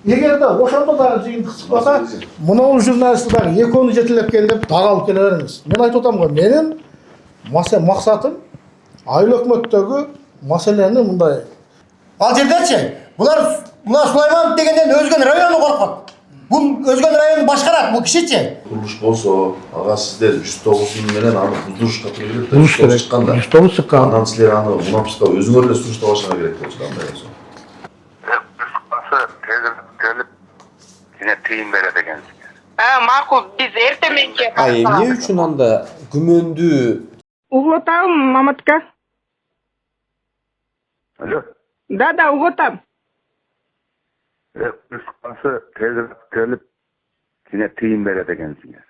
Егер де ошондо дагы жыйынтык чыкпаса, мынау журналист дагы экөөнү жетелеп кел деп дагы алып келе бериңиз. Мен айтып атам го, менин максатым айыл өкмөттөгү маселени мындай. Ал жердечи, булар Сулайманов дегенден Өзгөн району коркот. Бул Өзгөн району башкарат, бул кишичи. Курулуш болсо, ага сиздер 109 менен аны буздурушка керек да. 109 чыкканда. 109 чыккан. Анан силер аны УНАПСка өзүңөр эле суруштап башка керек болчу кандай болсо. Gelip yine tüyün verir ekensiniz. Макул, биз эртең мененке Эмне үчүн анда күмөндүү угутам, Маматка. Alo. Да, угутам. Gelip yine tüyün verir ekensiniz.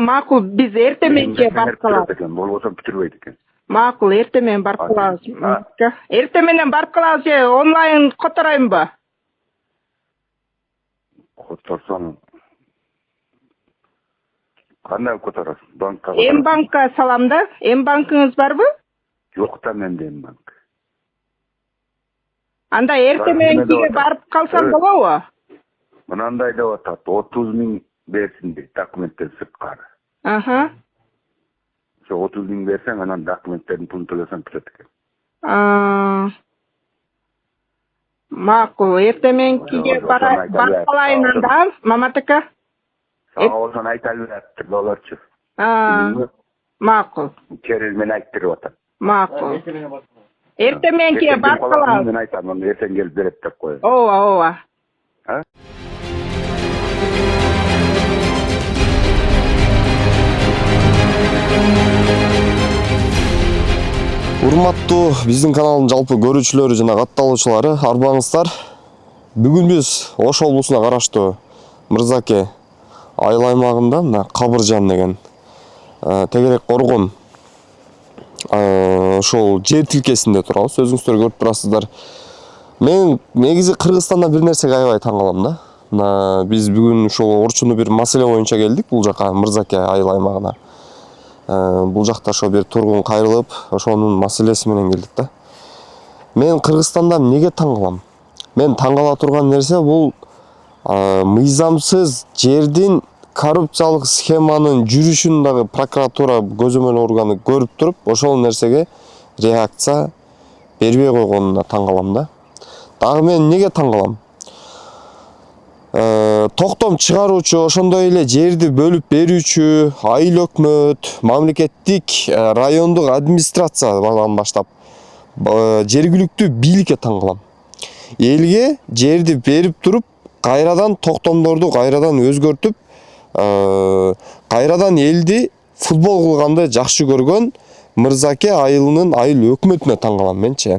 Макул, биз эртең мененке барып калабыз. Болбосо бүтүрбөйт экен. Макул, эртең менен барып калабыз. Маматка. Эртең менен барып калабыз же онлайн котороймбу? Которсоң кандай которасың? Банкка. М-банкка салам да. М-банкыңыз барбы? Жок да менде М-банк. Анда эртең мененкиге барып калсам болобу? Мынандай деп атат, 30 000 берсин дейт документтер сырткары. Аха. Ошо 30 000 берсең, анан документтердин пулун төлөсөң кетет экен. Макул, эртең мененкиге барып калайын анда, Маматка. Сага болсо айтып берет, болорчу. Макул. Через мен айттырып атат. Макул. Эртең мененкиге барып калабыз. Мен айтам, аны эртең келип берет деп коет. Ооба. урматтуу биздин каналдын жалпы көрүүчүлөрү жана катталуучулары, арбаңыздар. Бүгүн биз Ош облусуна караштуу Мырзаке айыл аймагында мына Кабыржан деген тегерек коргон ошол жер тилкесинде турабыз. Өзүңүздөр көрүп турасыздар. Мен негизи Кыргызстанда бир нерсеге аябай таң калам да. Мына биз бүгүн ошол орчундуу бир маселе боюнча келдик бул жака, Мырзаке айыл аймагына. Бул жакта ошо бир тургун кайрылып, ошонун маселеси менен келдик да. Мен Кыргызстанда эмнеге таң калам? Мен таң кала турган нерсе бул мыйзамсыз жердин коррупциялык схеманын жүрүшүн дагы прокуратура көзөмөл органы көрүп туруп, ошол нерсеге реакция бербей койгонуна таң калам да. Дагы мен эмнеге таң калам? Токтом чыгаруучу, ошондой эле жерди бөлүп берүүчү айыл өкмөт, мамлекеттик райондук администрациядан баштап жергиликтүү бийликке таң калам. Элге жерди берип туруп, кайрадан токтомдорду кайрадан өзгөртүп, кайрадан элди футбол кылганды жакшы көргөн Мырзаке айылынын айыл өкмөтүнө таң калам менчи.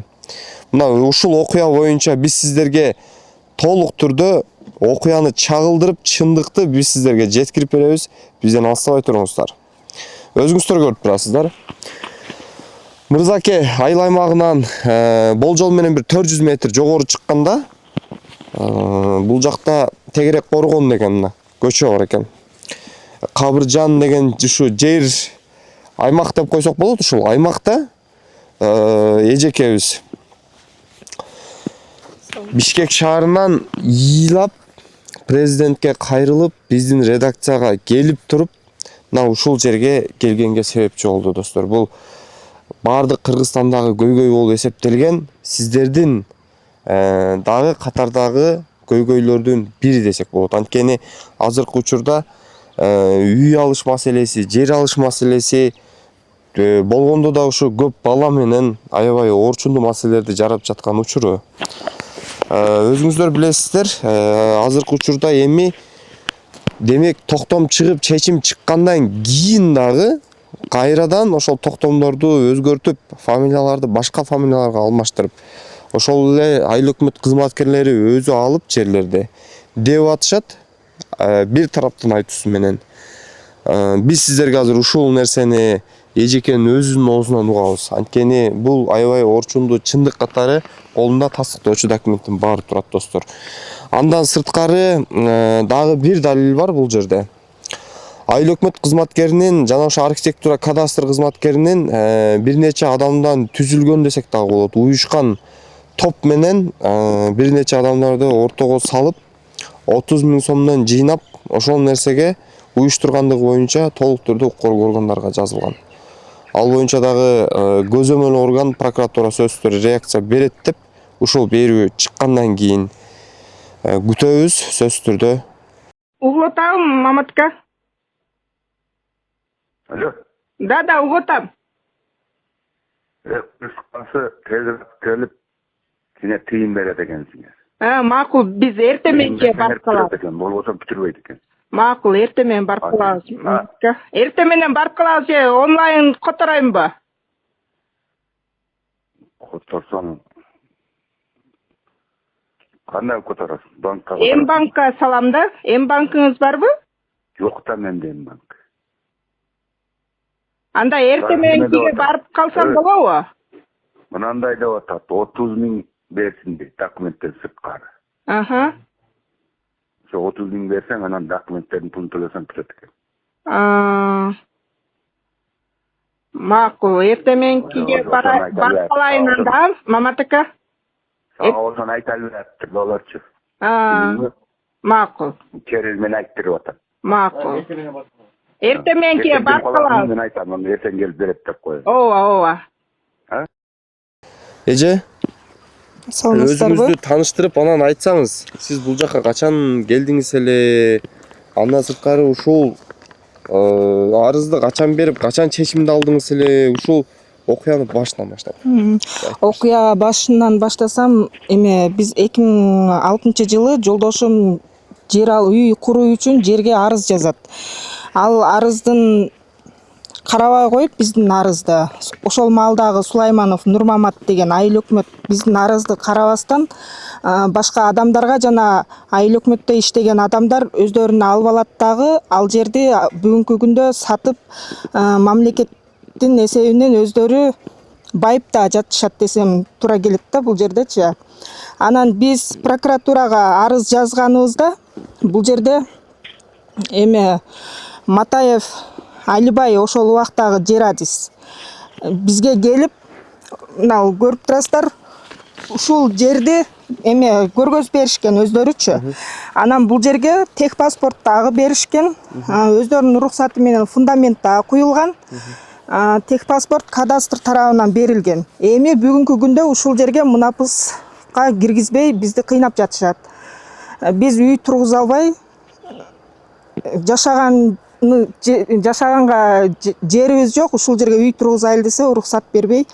Мына ушул окуя боюнча биз сиздерге толук түрдө окуяны чагылдырып, чындыкты биз сиздерге жеткирип беребиз. Бизден алыстабай туруңуздар. Өзүңүздөр көрүп турасыздар. Мырзаке айыл аймагынан болжол менен бир 400 метр жогору чыкканда, бул жакта тегерек коргон деген мына көчө бар экен. Кабыржан деген ушу жер аймак деп койсок болот. Ушул аймакта эжекебиз Бишкек шаарынан ыйлап президентке кайрылып, биздин редакцияга келип туруп, мына ушул жерге келгенге себепчи болду достор. Бул бардык Кыргызстандагы көйгөй болуп эсептелген, сиздердин дагы катардагы көйгөйлөрдүн бири десек болот. Анткени азыркы учурда үй алыш маселеси, жер алыш маселеси болгондо да ушу көп бала менен аябай орчундуу маселелерди жарап жаткан учуру. Өзүңүздөр билесиздер, азыркы учурда эми демек токтом чыгып, чечим чыккандан кийин дагы кайрадан ошол токтомдорду өзгөртүп, фамилияларды башка фамилияларга алмаштырып, ошол эле айыл өкмөт кызматкерлери өзү алып жерлерди деп атышат. Бир тараптын айтуусу менен биз сиздерге азыр ушул нерсени эжекенин өзүнүн оозунан угабыз. Анткени бул аябай орчундуу чындык катары колунда тастыктоочу документтин баары турат достор. Андан сырткары дагы бир далил бар бул жерде. Айыл өкмөт кызматкеринин жана ошо архитектура кадастр кызматкеринин бир нече адамдан түзүлгөн десек дагы болот. Уюшкан топ менен бир нече адамдарды ортого салып, 30 миң сомдон жыйнап ошол нерсеге уюштургандыгы боюнча толук түрдө укук органдарга жазылган. Ал боюнча дагы көзөмөл орган прокуратура сөзсүз түрдө реакция берет деп ушул берүү чыккандан кийин күтөбүз сөзсүз түрдө. Угутам, Маматка. Алло. Да, угутам. Кыскасы тезирээк келип сине тыйын берет экенсиңер. Макул, биз эртең менен барып калабыз. Болбосо бүтүрбөйт экен. Макул, эртең менен барып калабыз. Эртең менен барып калабыз же онлайн котороймбу? Которсоң кандай которосуң? Банкка. М-банкка салам да. М-банкыңыз барбы? Жок да менде М-банк. Анда эртең менен кийге барып калсам болобу? Мынандай деп атат, 30 миң берсин дейт, документтер сырткары. Аха. Ошо 30 миң берсең, анан документтердин пулун төлөсөң бүтөт экен. Макул, эртең менен кийге барып калайын анда, Маматка. Сага болсо айта берет болорчу. Макул. Через мен айттырып атат. Макул. Эртең менен кийге барып калабыз. Мен айтам, аны эртең келип берет деп коет. Ооба. Эже, Саламатсыздарбы? өзүңүздү тааныштырып анан айтсаңыз, сиз бул жака качан келдиңиз эле? Андан сырткары ушул арызды качан берип, качан чечимди алдыңыз эле? Ушул окуяны башынан баштап. Окуя башынан баштасам, биз 2006-жылы жолдошум үй куруу үчүн жерге арыз жазат. Ал арыздын карабай коюп биздин арызды. Ошол маалдагы Сулайманов Нурмамат деген айыл өкмөт биздин арызды карабастан башка адамдарга жана айыл өкмөттө иштеген адамдар өздөрүнө алып алат дагы ал жерди бүгүнкү күндө сатып мамлекеттин эсебинен өздөрү байыпта жатышат десем туура келет да бул жердечи. Анан биз прокуратурага арыз жазганыбызда бул жерде Матаев Алибай ошол убактагы жер адис бизге келип, мына көрүп турасыздар, ушул жерди көргөзүп беришкен өздөрүчү. Анан бул жерге техпаспорт дагы беришкен, өздөрүнүн уруксаты менен фундамент дагы куюлган. Техпаспорт кадастр тарабынан берилген. Эми бүгүнкү күндө ушул жерге мунапыска киргизбей бизди кыйнап жатышат. Биз үй тургуза албай жашаганга жерибиз жок, ушул жерге үй тургузайлы десе уруксат бербей,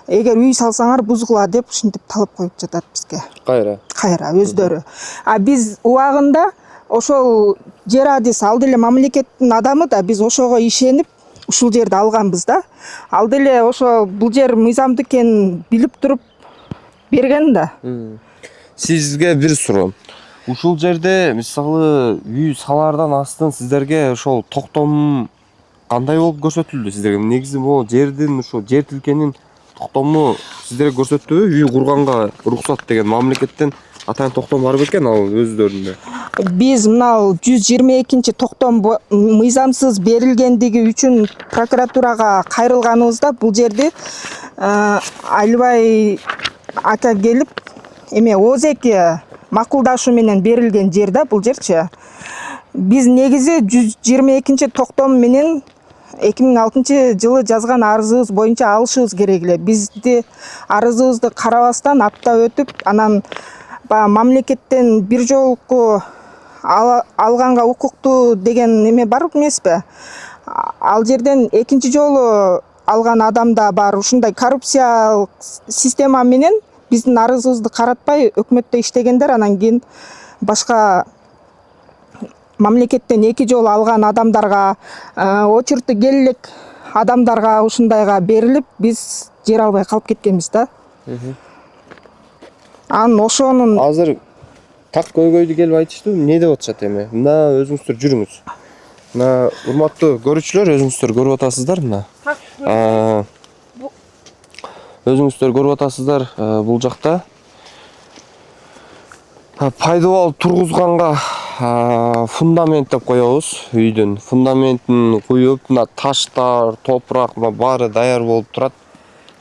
эгер үй салсаңар бузгула деп ушинтип талап коюп жатат бизге. Кайра өздөрү. Биз убагында ошол жер адис ал деле мамлекеттин адамы да, биз ошого ишенип ушул жерди алганбыз да. Ал деле ошо бул жер мыйзамдуу экенин билип туруп берген да. Сизге бир суроо. Ушул жерде мисалы үй салаардан астын сиздерге ошол токтом кандай болуп көрсөтүлдү сиздерге? Негизи бул жердин ошо жер тилкенин токтому сиздерге көрсөттүбү? Үй курганга уруксат деген мамлекеттен атайын токтом бар бекен ал өздөрүндө? Биз мына 122-чи токтом мыйзамсыз берилгендиги үчүн прокуратурага кайрылганыбызда бул жерди Алибай ака келип ооз-эки макулдашуу менен берилген жер да бул жерчи. Биз негизи 122-чи токтом менен 2006-жылы жазган арызыбыз боюнча алышыбыз керек эле. Бизди арызыбызды карабастан апта өтүп, анан мамлекеттен бир жолку алганга укуктуу деген бар эмеспи? Ал жерден экинчи жолу алган адамда бар ушундай коррупциялык система менен биздин арызыбызды каратпай өкмөттө иштегендер, анан кийин башка мамлекеттен 2 жолу алган адамдарга, очурту келелек адамдарга ушундайга берилип, биз жер албай калып кеткенбиз да. Анан ошонун азыр так көйгөйдү келип айтыштуу, эмне деп атышат эми? Мына өзүңүздөр жүрүңүз. Мына урматтуу көрүүчүлөр, өзүңүздөр көрүп атасыздар мына. Өзүңүздөр көрүп атасыздар, бул жакта пайдабал тургузганга фундамент деп коебуз. Үйдүн фундаментин куюп, мына таштар, топурак баары даяр болуп турат.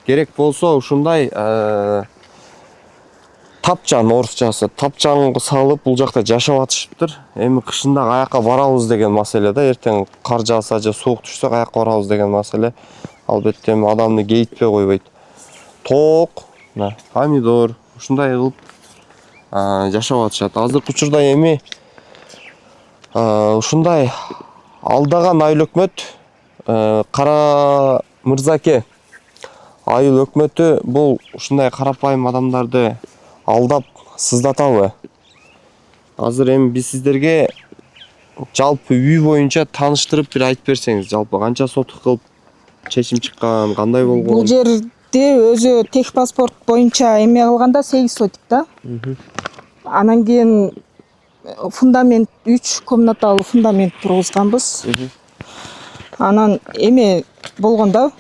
Керек болсо ушундай тапчан орусчасы тапчанга салып бул жакта жашап атышыптыр. Эми кышында каяка барабыз деген маселе да, эртең кар жааса же суук түшсө каяка барабыз деген маселе. Албетте эми адамды кейитпей койбойт. Тоок, помидор ушундай кылып жашап атышат. Азыркы учурда эми ушундай алдаган айыл өкмөт Кара Мырзаке айыл өкмөтү бул ушундай карапайым адамдарды алдап сыздатабы? Азыр эми биз сиздерге жалпы үй боюнча тааныштырып бир айтып берсеңиз, жалпы канча сотук кылып чечим чыккан, кандай болгон? Бул жерде өзү техпаспорт боюнча эме кылганда 8 сотик да. Анан кийин фундамент 3 комнаталуу фундамент тургузганбыз. Анан эме болгондо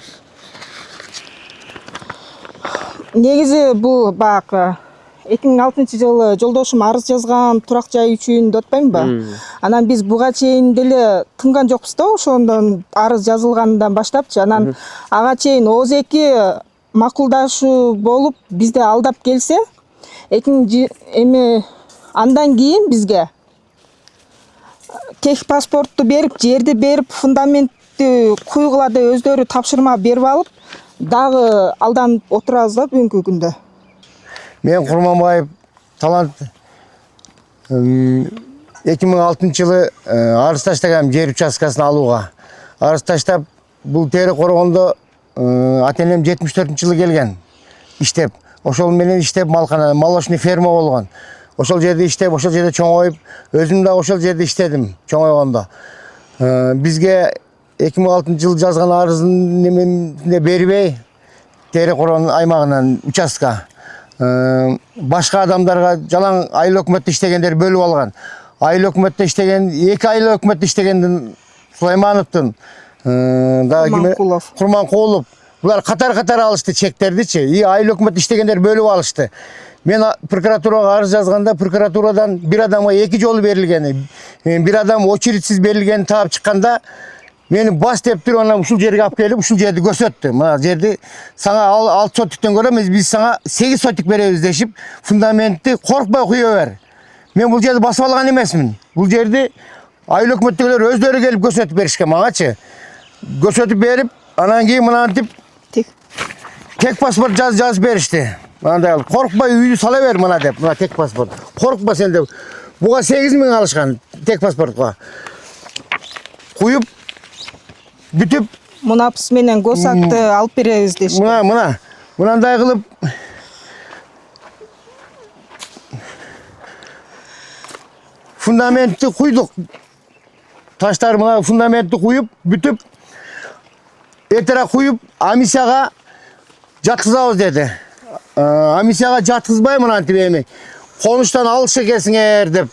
негизи бул баягы 2006-жылы жолдошум арыз жазган турак жай үчүн деп атпаймынбы? Анан биз буга чейин деле тынган жокпуз да, ошондон арыз жазылгандан баштапчы. Анан ага чейин ооз-2 макулдашуу болуп бизди алдап келсе, андан кийин бизге техпаспортту берип, жерди берип, фундаментти куйгула деп өздөрү тапшырма берип алып, дагы алданып отурабыз да бүгүнкү күндө. Мен Курманбаев Талант 2006-жылы арыз таштагам жер участкасын алууга. Арыз таштап, бул Тери Коргондо ата-энем 74-жылы келген иштеп. Ошол менен иштеп молочный ферма болгон. Ошол жерде иштеп, ошол жерде чоңоюп, өзүм да ошол жерде иштедим чоңойгондо. Бизге 2006-жылы жазган арыздын немесине бербей, Тери Коргон аймагынан участка башка адамдарга жалаң айыл өкмөттө иштегендер бөлүп алган. Айыл өкмөттө иштеген, 2 айыл өкмөттө иштегендин Сулаймановдун Курманкулов, булар катар алышты чектердичи. Айыл өкмөттө иштегендер бөлүп алышты. Мен прокуратурага арыз жазганда, прокуратурадан бир адамга 2 жолу берилгени, бир адам очередсиз берилгени таап чыкканда, мени бас деп туруп анан ушул жерге алып келип, ушул жерди көрсөттү. Мына жерди сага 6 сотиктен көрө биз сага 8 сотик беребиз дешип, фундаментти коркпой куя бер. Мен бул жерди басып алган эмесмин. Бул жерди айыл өкмөттөгүлөр өздөрү келип көрсөтүп беришкен магачы. Көрсөтүп берип, анан кийин мынантип тек паспорт жазып беришти. Мындай коркпой үйдү сала бер мына деп, мына тек паспорт. Коркпа сен деп. Буга 8.000 алышкан тек паспортко. Куюп бүтүп Мунапс менен госакты алып беребиз дешкен. Мынандай кылып фундаментти куйдук. Таштар мына фундаментти куюп, бүтүп эртерээк куюп, амисияга жаткызабыз деди. Амисияга жаткызбай мынантип эми конуштан алыш экенсиңер деп.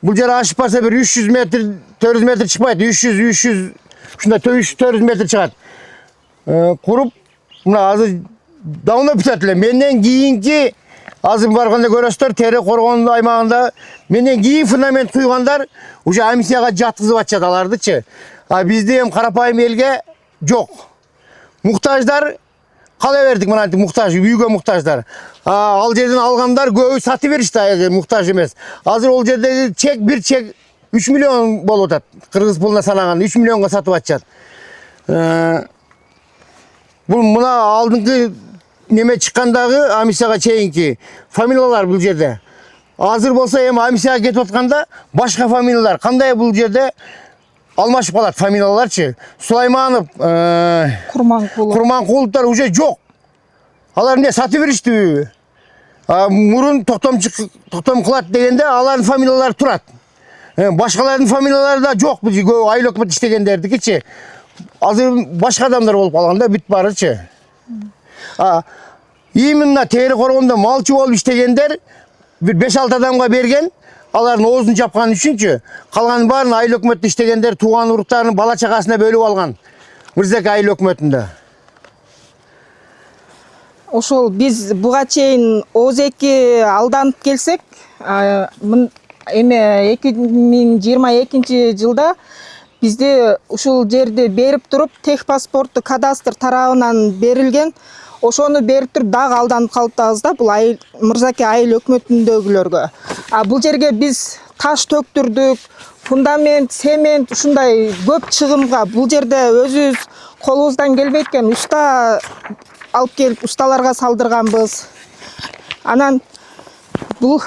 Бул жер ашып барса бир 300 метр, 400 метр чыкпайт. 300 ушундай 400 метр чыгат. Куруп, мына азыр давно бүтөт эле. Менден кийинки азыр барганда көрөсүздөр, Тери Коргон аймагында менден кийин фундамент куйгандар уже амисияга жаткызып атышат алардычы. Бизде эми карапайым элге жок. Муктаждар кала бердик мынантип муктаж, үйгө муктаждар. Ал жерден алгандар көбү сатып беришти, муктаж эмес. Азыр ол жердеги бир чек 3 миллион болуп атат. Кыргыз пулуна санаганда 3 миллионго сатып атышат. Бул мына алдыңкы неме чыккандагы амисияга чейинки фамилиялар бул жерде. Азыр болсо эми амисияга кетип атканда башка фамилиялар кандай бул жерде алмашып калат фамилияларчы. Сулайманов, Курманкуловдор уже жок. Алар эмне сатып беришти. Мурун токтом кылат дегенде алардын фамилиялары турат. Башкалардын фамилиялары да жок. Көп айыл өкмөт иштегендердикичи. Азыр башка адамдар болуп калганда бүт барычы. Именно Тери Коргондо малчы болуп иштегендер бир 5-6 адамга берген, алардын оозун жапкан үчүнчү. Калган баарын айыл өкмөттө иштегендер тууган уруктарын бала чагасына бөлүп алган. Мырзаке айыл өкмөтүндө. Ошол биз буга чейин ооз-2 алданып келсек, эме 2022-жылда бизде ушул жерди берип туруп, техпаспортту кадастр тарабынан берилген ошону берип туруп дагы алданып калыптабыз да бул Мырзаке айыл өкмөтүндөгүлөргө. Бул жерге биз таш төктүрдүк, фундамент, цемент ушундай көп чыгымга бул жерде өзүбүз колубуздан келбейт экен уста алып келип усталарга салдырганбыз. Анан бул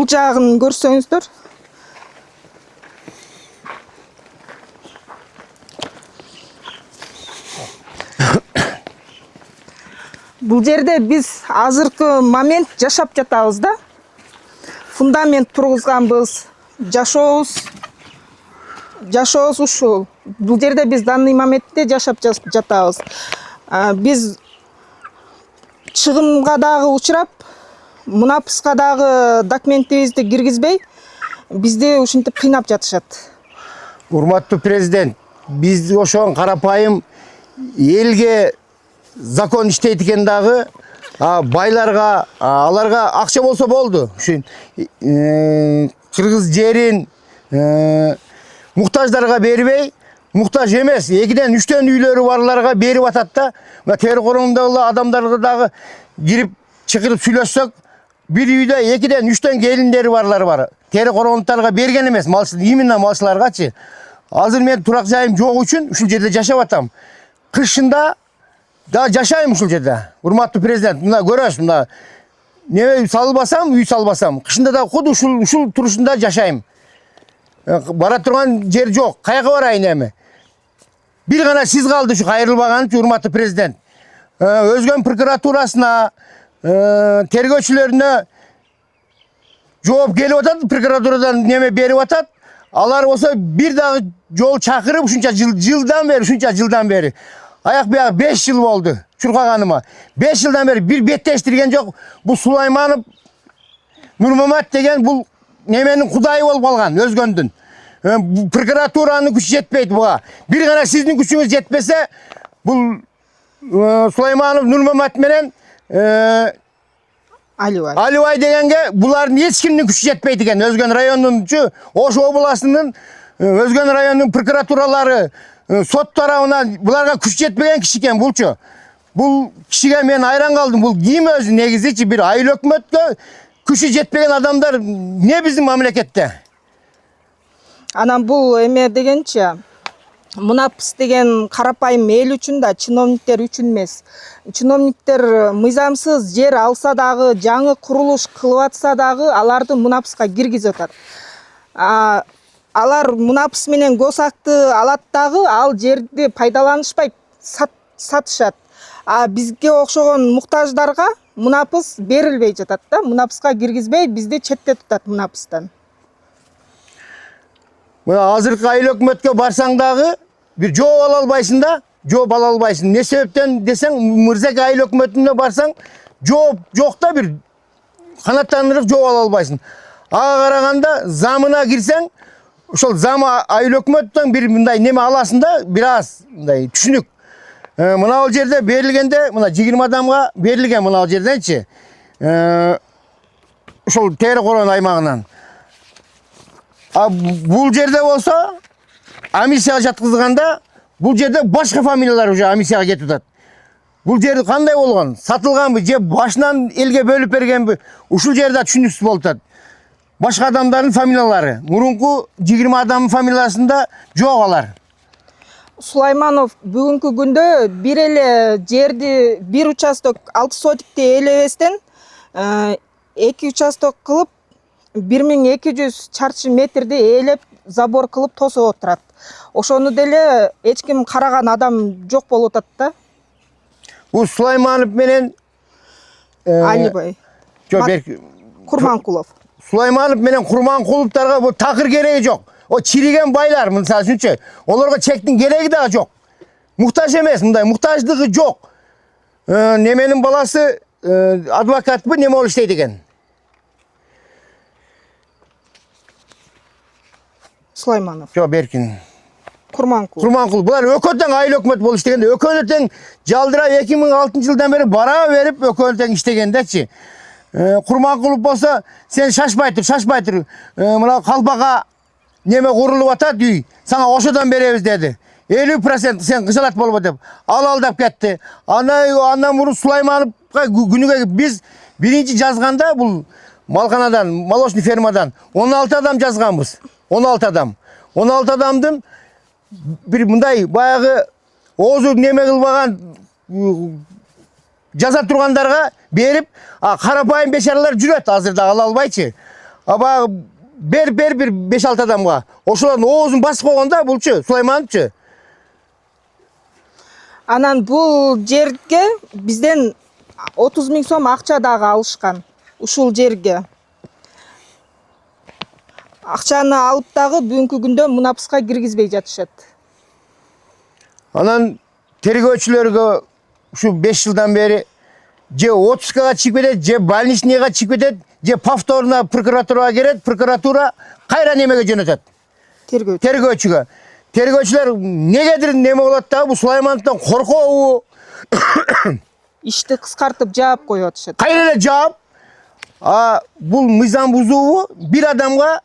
жагын көрсөңүздөр. Бул жерде биз азыркы момент жашап жатабыз да. Фундамент тургузганбыз, жашообуз ушул. Бул жерде биз данный моментте жашап жатабыз. Биз чыгымга дагы учурап, мунапыска дагы документибизди киргизбей, бизди ушинтип кыйнап жатышат. Урматтуу президент, биз ошон карапайым элге закон иштейт экен дагы, байларга, аларга акча болсо болду. Ушин кыргыз жерин муктаждарга бербей, муктаж эмес, 2-3 үйлөрү барларга берип атат да. Мына тери корондогу адамдарга дагы кирип чакырып сүйлөшсөк, бир үйдө 2-3 келиндери барлары бар. Тери коронтарга берген эмес, именно малчыларгачы. Азыр мен турак жайым жок үчүн ушул жерде жашап атам. Кышында да жашайм ушул жерде. Урматтуу президент, мына көрөсүз, мына неме салбасам, үй салбасам, кышында да худ ушул турушунда жашайм. Бара турган жер жок. Каяка барайын эми? Бир гана сиз калды ушу кайрылбаган урматтуу президент. Өзгөн прокуратурасына, тергөөчүлөрүнө жооп келип атат, прокуратурадан неме берип атат. Алар болсо бир дагы жол чакырып ушунча жылдан бери. Аяк бияк 5 жыл болду чуркаганыма. 5 жылдан бери бир беттештирген жок. Бул Сулайманов Нурмамат деген бул неменин кудайы болуп калган, өзгөндүн. Прокуратуранын күчү жетпейт буга. Бир гана сиздин күчүңүз жетпесе, бул Сулайманов Нурмамат менен Алибай дегенге булардын эч кимдин күчү жетпейт экен. Өзгөн районунчу, Ош областынын өзгөн районунун прокуратуралары, сот тарабына буларга күч жетпеген киши экен булчу. Бул кишиге мен айран калдым. Бул ким өзү негизичи бир айыл өкмөткө күчү жетпеген адамдар не биздин мамлекетте? Анан бул эме дегенчи, мунапыс деген карапайым эл үчүн да, чиновниктер үчүн эмес. Чиновниктер мыйзамсыз жер алса дагы, жаңы курулуш кылып атса дагы, аларды мунапыска киргизип атат. Алар мунапыс менен госакты алат дагы, ал жерди пайдаланышпайт, сатышат. Бизге окшогон муктаждарга мунапыс берилбей жатат да, мунапыска киргизбей, бизди четте тутат мунапыстан. Мына азыркы айыл өкмөткө барсаң дагы бир жооп ала албайсың да, жооп ала албайсың. Не себептен десең, Мырзаке айыл өкмөтүнө барсаң, жооп жок да, бир канаттандырып жооп ала албайсың. Ага караганда замына кирсең, ошол зам айыл өкмөттөн бир мындай неме аласың да, бир аз мындай түшүнүк. Мына ал жерде берилгенде, мына 20 адамга берилген мына ал жерденчи. Ошол тери корон аймагынан. Бул жерде болсо, амиссияга жаткызганда, бул жерде башка фамилиялар уже амиссияга кетип атат. Бул жер кандай болгон? Сатылганбы же башынан элге бөлүп бергенби? Ушул жерде түшүнүксүз болуп атат. Башка адамдардын фамилиялары. Мурунку 20 адамдын фамилиясында жок алар. Сулайманов бүгүнкү күндө бир эле жерди, бир участок 6 сотикти ээлебестен 2 участок кылып 1200 чарчы метрди ээлеп забор кылып тосуп отурат. Ошону деле эч ким караган адам жок болуп атат да. Бул Сулайманов менен Алибай. Курманкулов. Сулайманов менен Курманкуловтарга бул такыр кереги жок. О чириген байлар, мисалы үчүнчү, олорго чектин кереги дагы жок. Муктаж эмес, мындай муктаждыгы жок. Неменин баласы адвокатпы, неме болуп иштейт экен? Сулайманов. Жок, Беркин. Курманкулов. Булар өкөлтөң айыл өкмөт болуп иштегенде, өкөлтөң жалдыра 2006 жылдан бери бара берип өкөлтөң иштегендечи. Курманкулов болсо, сен шашпай тур. Мына калпага неме курулуп атат үй. Сага ошодон беребиз деди. 50% sen kışalat bolma dep al aldap ketti. Andan murun Sulaymanovga günüge biz birinci жазганда bul Malkanadan, Молочный fermadan 16 adam жазганбыз. 16 adam. 16 adamdın bir мындай баягы озу неме кылбаган жаза тургандарга берип, карапайым бешаралар жүрөт азырда ала албайчы. Аба бер bir 5-6 адамга. Ошолордун оозун басып койгондо булчу Сулаймановчу. Анан бул жерге бизден 30 000 сом акча дагы алышкан. Ушул жерге. Акчаны алып дагы бүгүнкү күндө мунапыска киргизбей жатышат. Анан тергөөчүлөргө şu 5 yıldan beri je отпускага чыгып кетет, же больничныйга чыгып кетет, же повторно прокуратурага келет, прокуратура кайра немеге жөнөтөт. Тергөөчүгө. Тергөөчүлөр негедир неме болот да, бу Сулаймановдон коркобу? Ишти кыскартып жаап коюп атышат. Кайра эле жаап, бул мыйзам бузуубу bir адамга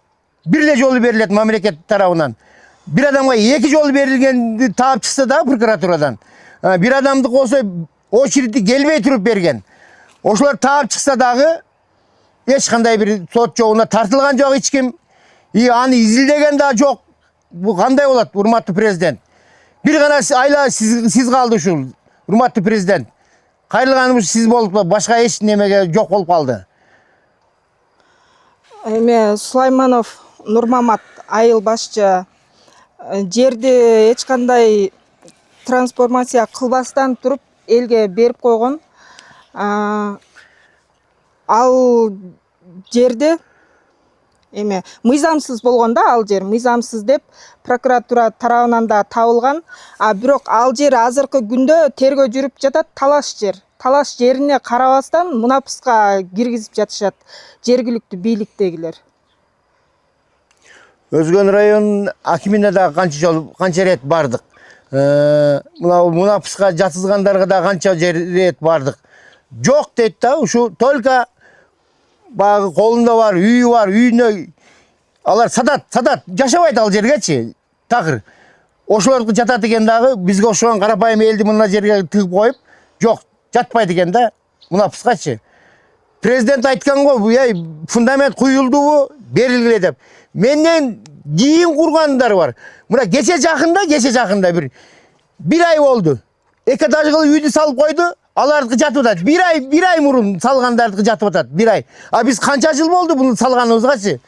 bir эле жолу берилет мамлекет тарабынан. Bir адамга 2 жолу берилгенди таап чыкса да прокуратурадан. Bir adamdık olsa o şiriti gelmey turup bergen. Oşular taap çıksa dağı hiç kanday bir sot çoğuna tartılgan yok hiç kim. Anı izildegen daha çok. Bu kanday olat hurmatlı prezident. Bir gana ayla siz kaldı şu hurmatlı prezident. Kayırılganımız siz bolup başka hiç nemege yok olup kaldı. Эме Сулайманов Нурмамат айыл башчы жерди эч кандай трансформация кылбастан туруп элге берип койгон. Ал жерде эме мыйзамсыз болгон да, ал жер мыйзамсыз деп прокуратура тарабынан да табылган. Бирок ал жер азыркы күндө тергөө жүрүп жатат, талаш жер. Талаш жерине карабастан мунапыска киргизип жатышат жергиликтүү бийликтегилер. Özgön rayonun hakimine de kança ret bardık. Münapıska жатызгандарга да канча рет бардык. Жок дейт да, ушу только багы колунда бар, үйү бар, үйүнө алар сатат, жашабайт ал жергечи. Такыр. Ошолорду жатат экен дагы, бизге ошогон карапайым элди мына жерге тыгып коюп, жок, жатпайт экен да, мунапыскачы. Президент айткан го, фундамент куюлдубу, берилгиле деп. Менден кийин кургандар бар. Мына кече жакында bir ay oldu. Эки этажгы үйдү салып койду, алардыкы жатып атат. Bir ay мурун салгандардыкы жатып атат, bir ay. Биз канча жыл болду буну салганыбызгачы?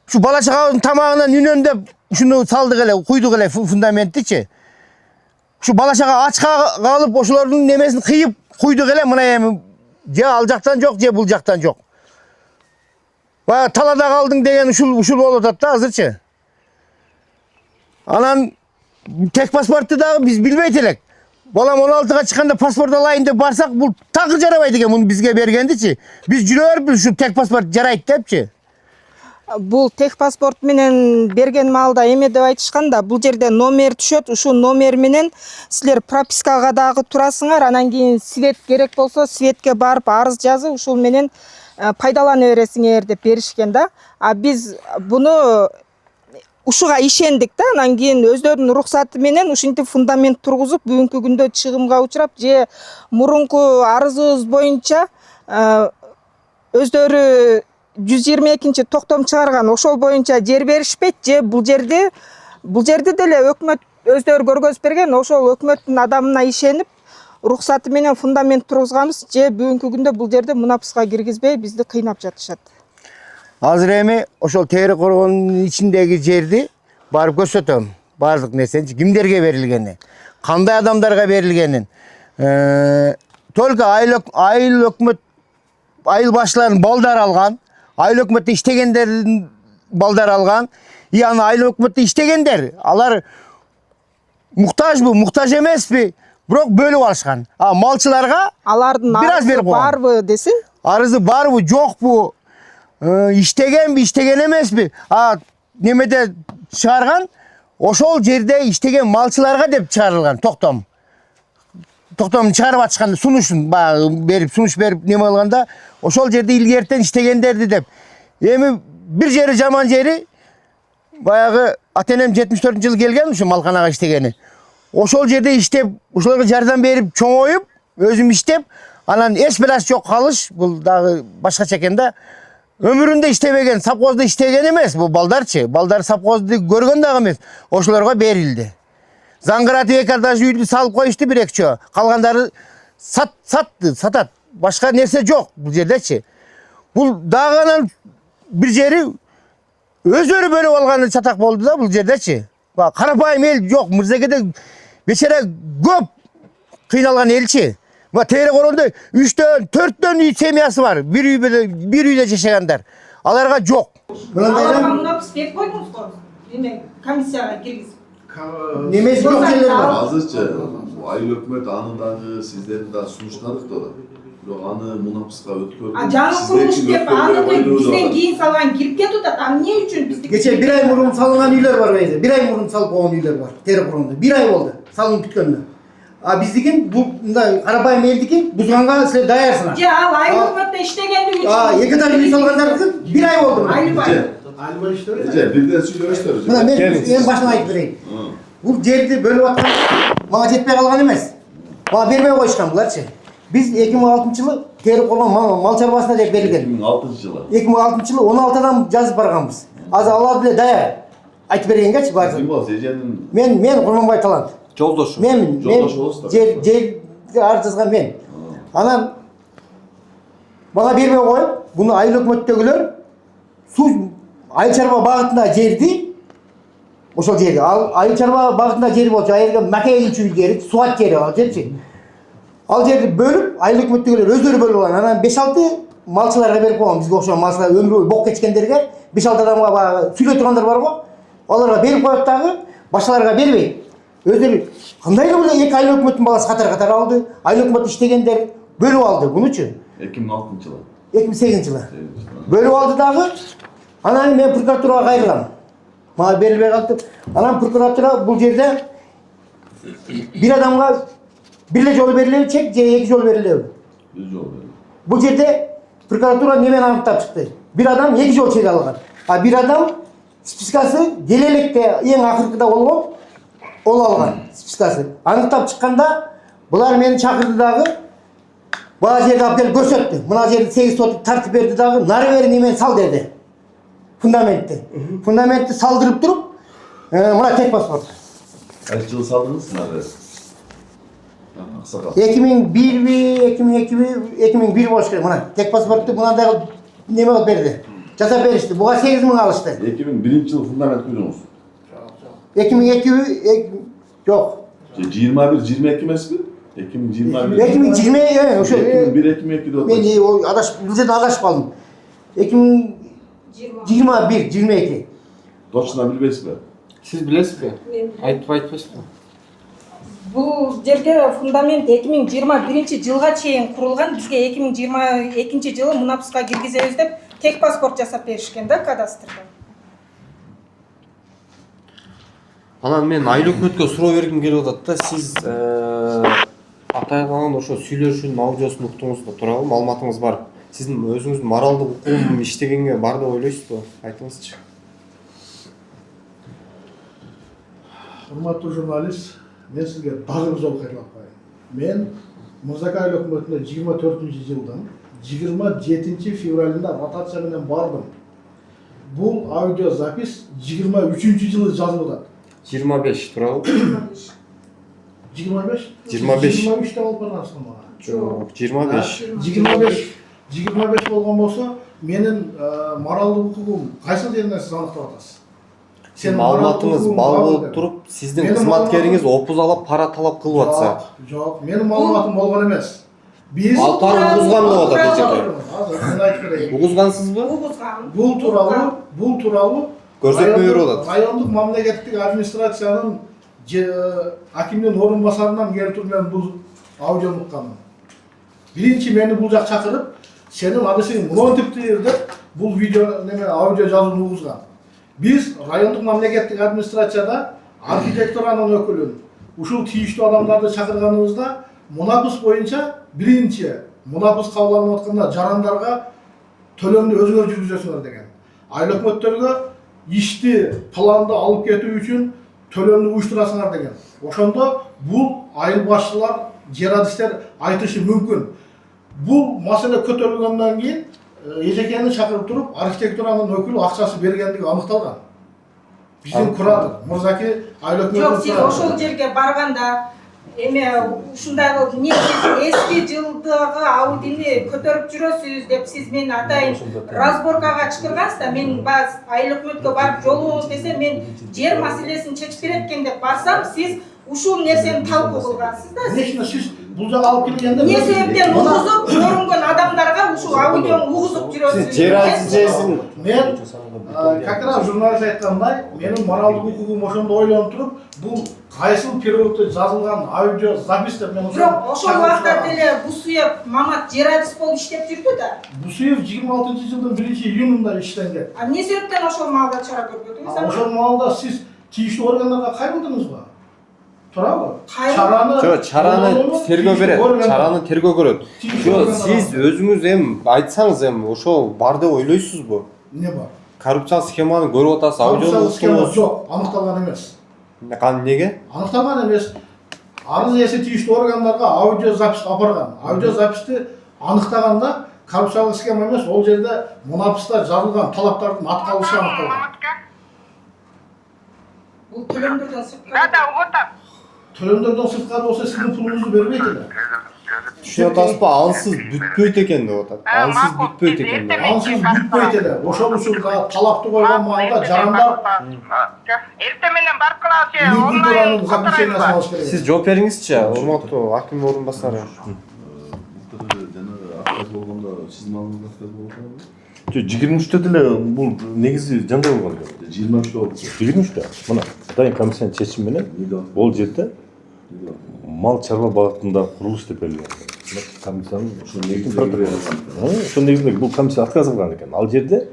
Şu бала чагабыздын тамагынан үнөндөп ушуну салдык эле, куйдук эле фундаменттичи. Şu бала чага ачка калып ошолордун немесин кыйып куйдук эле, мына эми же ал жактан жок, же бул жактан жок. Талада калдың деген ушул болуп атат да азырчы. Анан tek pasportu da biz bilmeyt elek. Balam 16'ga çıkanda pasport alayın деп barsak bu takı jarabayt eken bunu bizge bergendiçi. Biz жүрөбүз şu tek pasport жарайт депчи. Бул тех паспорт менен берген маалда эме деп айтышканда, бул жерде номер түшөт, ушул номер менен силер пропискага дагы турасыңар, анан кийин свет керек болсо светке барып арыз жазып, ушул менен пайдалана бересиңер деп беришкен да. Биз буну ушуга ишендик да, анан кийин өздөрүнүн уруксаты менен ушинтип фундамент тургузуп, бүгүнкү күндө чыгымга учурап, же мурунку арызыбыз боюнча өздөрү 122-чи токтом чыгарган, ошол боюнча жер беришпейт, же бул жерди деле өкмөт өздөрү көргөзүп берген, ошол өкмөттүн адамына ишенип, уруксаты менен фундамент тургузганбыз, же бүгүнкү күндө бул жерде мунапыска киргизбей бизди кыйнап жатышат. Азыр эми ошол Тери коргоонун ичиндеги жерди барып көрсөтөм. Бардык нерсени кимдерге берилгени, кандай адамдарга берилгенин. Только айыл өкмөт айыл башчыларынын балдары алган, айыл өкмөттө иштегендердин балдары алган. Аны айыл өкмөттө иштегендер, алар муктажбы, муктаж эмеспи, бирок бөлүп алышкан. Малчыларга алардын арызы барбы десин? Арызы барбы, жокпу? İştegenbi, iştegen emesbi? Nemede çıkargan, ошол жерде иштеген малчыларга деп чыгарылган токтом. Токтом чыгарып атышканда сунушун берип, сунуш берип неме кылганда, ошол жерде илгертен иштегендерди деп. Эми бир жери жаман жери баягы ата-энем 74-жылы келген ушу Малканага иштегени. ошол жерде иштеп, ошолорго жардам берип, чоңоюп, өзүм иштеп, анан эч беласы жок калыш, бул дагы башкача экен да. Өмүрүндө иштебеген, совхозда иштеген эмес бул балдарчы. Балдар совхозду көргөн дагы эмес. Ошолорго берилди. Заңгыратып эки этаж үйдү салып коюшту бир-эки жөө. Калгандары сатат. Башка нерсе жок бул жердечи. Бул дагы анан бир жери өздөрү бөлүп алганы чатак болду да бул жердечи. Карапайым эл жок, Мырзакеде бечара көп кыйналган элчи. Тери корондо 3-төн, 4төн үй семьясы бар. Бир үйдө жашагандар. Аларга жок. Аларга мунапыс берип койдуңуз го. Эме комиссияга киргизип. Немеси жок жерлер бар. Азырчы айыл өкмөт аны дагы сиздерди да сунуштадык да. Бирок аны мунапыска өткөрдүк. Жаңы курулуш деп аны бизден кийин салган кирип кетип атат. Аны эмне үчүн бизди? Кече 1 ай мурун салынган үйлөр бар бейди. 1 ай мурун салып койгон үйлөр бар. Тери корондо. 1 ай болду салынып бүткөнүнө. Биздикин бул мындай карапайым элдикин бузганга силер даярсыңар. Же ал айыл өкмөттө иштегенди үчүн. Эки этаж үй салгандардыкы 1 ай болду. Айылбай иштебейт. Бирден сүйлөбөңүздөр. Мына мен эң башынан айтып берейин. Бул жерди бөлүп аткан мага жетпей калган эмес. Мага бербей коюшкан буларчы. Биз 2006-жылы терип койгон мал чарбасына деп берилген. 2006-жылы. 2006-жылы 16 адам жазып барганбыз. Азыр алар деле даяр. Айтып бергенгечи баары. Ким бол эженин? Мен Курманбай Талант. Жолдошу. Мен жерди арыз жазган мен. Анан мага бербей коюп, буну айыл өкмөттөгүлөр суу айыл чарба багытында жерди ошол жерди айыл чарба багытында жери болчу, айылга макей илчүү жери, суат жери ал жерчи. Ал жерди бөлүп, айыл өкмөттөгүлөр өздөрү бөлүп алган. Анан 5-6 малчыларга берип койгон, бизге окшогон малчылар өмүр бою бок кечкендерге 5-6 адамга баягы сүйлөй тургандар бар го. Аларга берип коет дагы, башкаларга бербейт. Өздөрү кандай бул эки айыл өкмөттүн баласы катар алды. Айыл өкмөт иштегендер бөлүп алды бунучу. 2006-жылы. 2008-жылы. Бөлүп алды дагы. Анан мен прокуратурага кайрылам. Мага берилбей калды. Анан прокуратура бул жерде бир адамга бир эле жол берилеби, чек же эки жол берилеби? Бир жол берилди. Бул жерде прокуратура немени аныктап чыкты. Бир адам эки жол чек алган. А бир адам спискасы келелекте эң акыркыда болгон ол алган спискасы. Аныктап чыкканда булар мени чакырды дагы. Баа жерди алып келип көрсөттү. Мына жерди 8 сотук тартып берди дагы. Нары бери немени сал деди. Фундаментти. Фундаментти салдырып туруп, мына тек паспорт. Кайсы жылы салдыңыз нары? Аксакал. 2001 2001 болуш керек. Мына тек паспортту мындай неме кылып берди. Жасап беришти. Буга 8 000 алышты. 2001-жылы фундамент күйдүңүз. 2002 жок. 21-22 эмеспи? 2021. 2020 ошо 2001-2002 деп мен бул жерде адашып калдым. 2021-22. Точно билбейсизби? Siz bilesizби? Айтып айтпайсызбы? Бул жерге фундамент 2021-жылга чейин курулган. Бизге 2022-жылы мунапыска киргизебиз деп тек паспорт жасап беришкен да кадастрда. Анан мен айыл өкмөткө суроо бергим келип атат да. Сиз атайган ошо сүйлөшүүнүн аудиосун уктуңуз да, туурабы? Маалыматыңыз бар. Сиздин өзүңүздүн моралдык укугун иштегенге бар деп ойлойсузбу? Айтыңызчы. Урматтуу журналист, мен сизге дагы бир жолу кайрылып коеюн. Мен Мырзака айыл өкмөтүнө 24-жылдын 27 февралында ротация менен бардым. Бул аудиозапись 23-жылы жазылып атат. 25, туурабы? 25? 23 болуп баргансың мага. Жок, 25. 25 болгон болсо, менин моралдык укугум кайсы жеринен сиз аныктап атасыз? Маалыматыңыз бал болуп туруп, сиздин кызматкериңиз опузалап пара талап кылып атса. Жок, менин маалыматым болгон эмес. Биз Ал пара угузган деп атат эжеке. Мен айтып берейин. Угузгансызбы? Угузган. Бул тууралуу Көрсөтмө берип атат. Райондук мамлекеттик администрациянын акимдин орун басарынан келип туруп мен бул аудиону укканмын. Биринчи мени бул жак чакырып, сенин адысың монтиптир деп бул видео неме аудио жазууну угузган. Биз райондук мамлекеттик администрацияда архитектуранын өкүлүн, ушул тийиштүү адамдарды чакырганыбызда мунапыс боюнча биринчи мунапыс кабыл алынып атканда жарандарга төлөмдү өзүңөр жүргүзөсүңөр деген. Айыл өкмөттөргө ишти планды алып кетүү үчүн төлөмдү уюштурасыңар деген. Ошондо бул айыл башчылар, жер адистер айтышы мүмкүн. Бул маселе көтөрүлгөндөн кийин эжекени чакырып туруп, архитектуранын өкүлү акчасы бергендиги аныкталган. Биздин куратор Мырзаки айыл өкмөтүнүн Жок, сиз ошол жерге барганда эме ушундай кылып эмне сиз эски жылдагы Аудини көтөрүп жүрөсүз деп сиз мени атайын разборкага чакыргансыз да, мен бааз айыл өкмөткө барып жолугуңуз десе мен жер маселесин чечип берет экен деп барсам, сиз ушул нерсени талкуу кылгансыз да. Конечно, сиз бул жака алып келгенде Эмне себептен угузуп көрүнгөн адамдарга ушул Аудион угузуп жүрөсүз? Жер адисесин мен как раз журналист айткандай, менин моралдык укугум ошондо ойлонуп туруп, бул кайсыл периодто жазылган аудио запись деп мен Бирок ошол убакта деле Бусуев Мамат жер адис болуп иштеп жүрдү да. Бусуев 26-жылдын 1-июнунда иштенген. Эмне себептен ошол маалда чара көрбөдүңүз? Ошол маалда сиз тийиштүү органдарга кайрылдыңызбы? Туурабы? чараны тергөө берет, чараны тергөө көрөт. Жо, сиз өзүңүз айтсаңыз ошол бар деп ойлойсузбу? Эмне бар? Коррупциялык схеманы көрүп атасыз, аудиону схема жок, аныкталган эмес. Неге? Аныкталган эмес. Арыз ээси тийиштүү органдарга аудио запись апарган. Аудио записти аныктаганда коррупциялык схема эмес, ол жерде мунапыста жазылган талаптардын аткарылышы аныкталган. Бул төлөмдөрдөн сырткары. Да, угутам. Төлөмдөрдөн сырткары болсо сиздин пулуңузду бербейт эле. Түшүнүп атасызбы? Ансыз бүтпөйт экен деп атат. Ансыз бүтпөйт экен деп. Ансыз бүтпөйт эле. Ошол учурда талапты койгон маалда жарандар Эртең менен барып калабыз. Мүмкүн заключениясын алыш керек. Сиз жооп бериңизчи, урматтуу аким орун басары. Жанагы отказ болгондо сиздин алдыңызда отказ болгонбу? 23-те деле бул негизи жандай болгон. 23-те болду. 23-те. Мына дайын комиссиянын чечими менен бул жерде мал чарба багытында курулуш деп белгилеген. Комиссиянын ошо негизинде бул комиссия отказ кылган экен. Ал жерде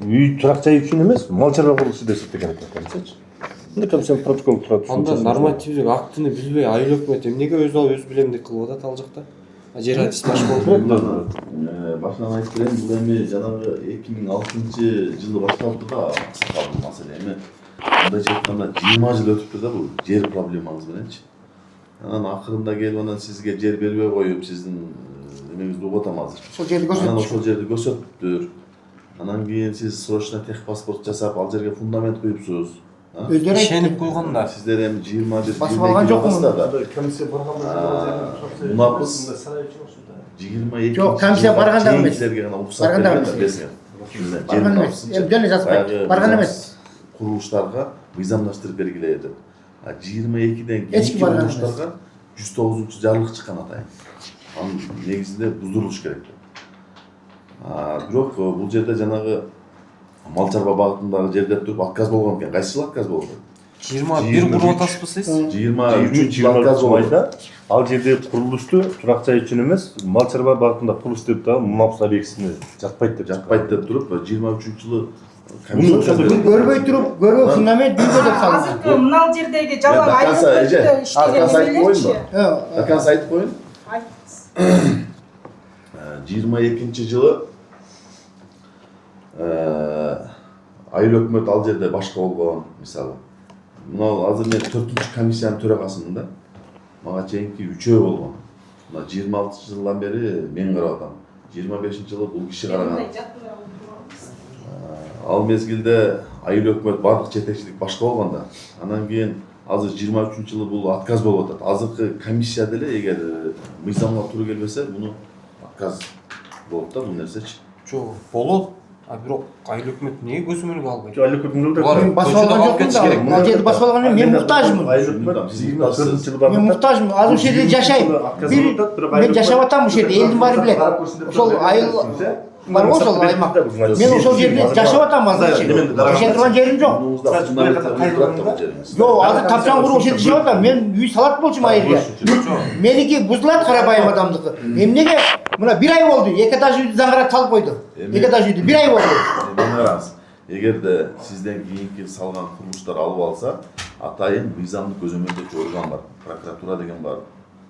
үй турак жай үчүн эмес, мал чарба курулушу деп эсептеген экен комиссиячы. Мына комиссиянын протоколу турат. Анда нормативдик актыны билбей айыл өкмөт эмнеге өз билемдик кылып атат ал жакта? Жер адис баш болду. Башынан айтып берем, бул эми жанагы 2006-жылы башталды да аксакалдын маселе эми. Мындайча айтканда 20 жыл өтүптүр да бул жер проблемаңыз мененчи. Анан акырында келип анан сизге жер бербей коюп, сиздин эмеңизди угуп атам азыр. Ошол жерди көрсөттү. Анан ошол жерди көрсөттүр. Анан кийин сиз срочно техпаспорт жасап, ал жерге фундамент куюпсуз. Өздөрү Ишенип койгон да. Сиздер эми 20 жыл басып алган жокмун. Комиссия барганда мунапыс 22 Жок, комиссия барганда эмес. Силерге гана уруксат Барганда бергендер эмес. бесиңер. Барган эмес. Жөн жазбайт. Барган эмес. Курулуштарга мыйзамдаштырып белгилейди. 22ден Эчки кийинки барган курулуштарга 109 жарлык чыккан атайын. Анын негизинде буздурулуш керек. Бирок бул жерде жанагы мал чарба багытындагы жерлер туруп отказ болгон экен. Кайсы жыл отказ болгон? 21 куруп атасызбы сиз? 23 отказ болгон. ал жерде курулушту турак жай үчүн эмес, мал чарба багытында курулуш деп да мунапс объектисине жатпайт деп туруп 23-жылы көрбөй туруп, көрбөй фундамент үйгө деп салган. Азыркы мынал жердеги жалаң айыл иштеген эмелерчи? Даканса айтып коюн. 22-жылы айыл өкмөт ал жерде башка болгон, мисалы. Мына азыр мен 4-кү комиссиянын төрагасымын да. Мага чейинки 3өө болгон. Мына 26-жылдан бери мен карап атам. 25-жылы бул киши караган. Ал мезгилде айыл өкмөт бардык жетекчилик башка болгон да. Анан кийин азыр 23-жылы бул отказ болуп атат. Азыркы комиссия деле эгер мыйзамга туура келбесе, буну отказ болуп да бул нерсечи. Жок, болот. Бирок айыл өкмөт эмнеге көзөмөлгө албайт? Айыл өкмөт Мен басып алган жокмун да. Ал жерди басып алган мен муктажмын. Айыл өкмөт 24-жылы бар. Мен муктажмын. Азыр ушул жерде жашайм. Мен жашап атам ушул жерде, элдин баары билет. Ошол айыл бар го ошол аймак. Мен ошол жерде жашап атам азыр. Жашай турган жерим жок. Жок, азыр тапчан куруп ошол жерде жашап атам. Мен үй салат болчумун айылга. Меники бузулат карабайым адамдыкы. Эмнеге мына 1 ай болду. 2 этаж үйдү заңгара салып койду. 2 этаж үйдү 1 ай болду. Эгерде сизден кийинки салган курулуштар алып алса, атайын мыйзамдык көзөмөлдөөчү орган бар. Прокуратура деген бар.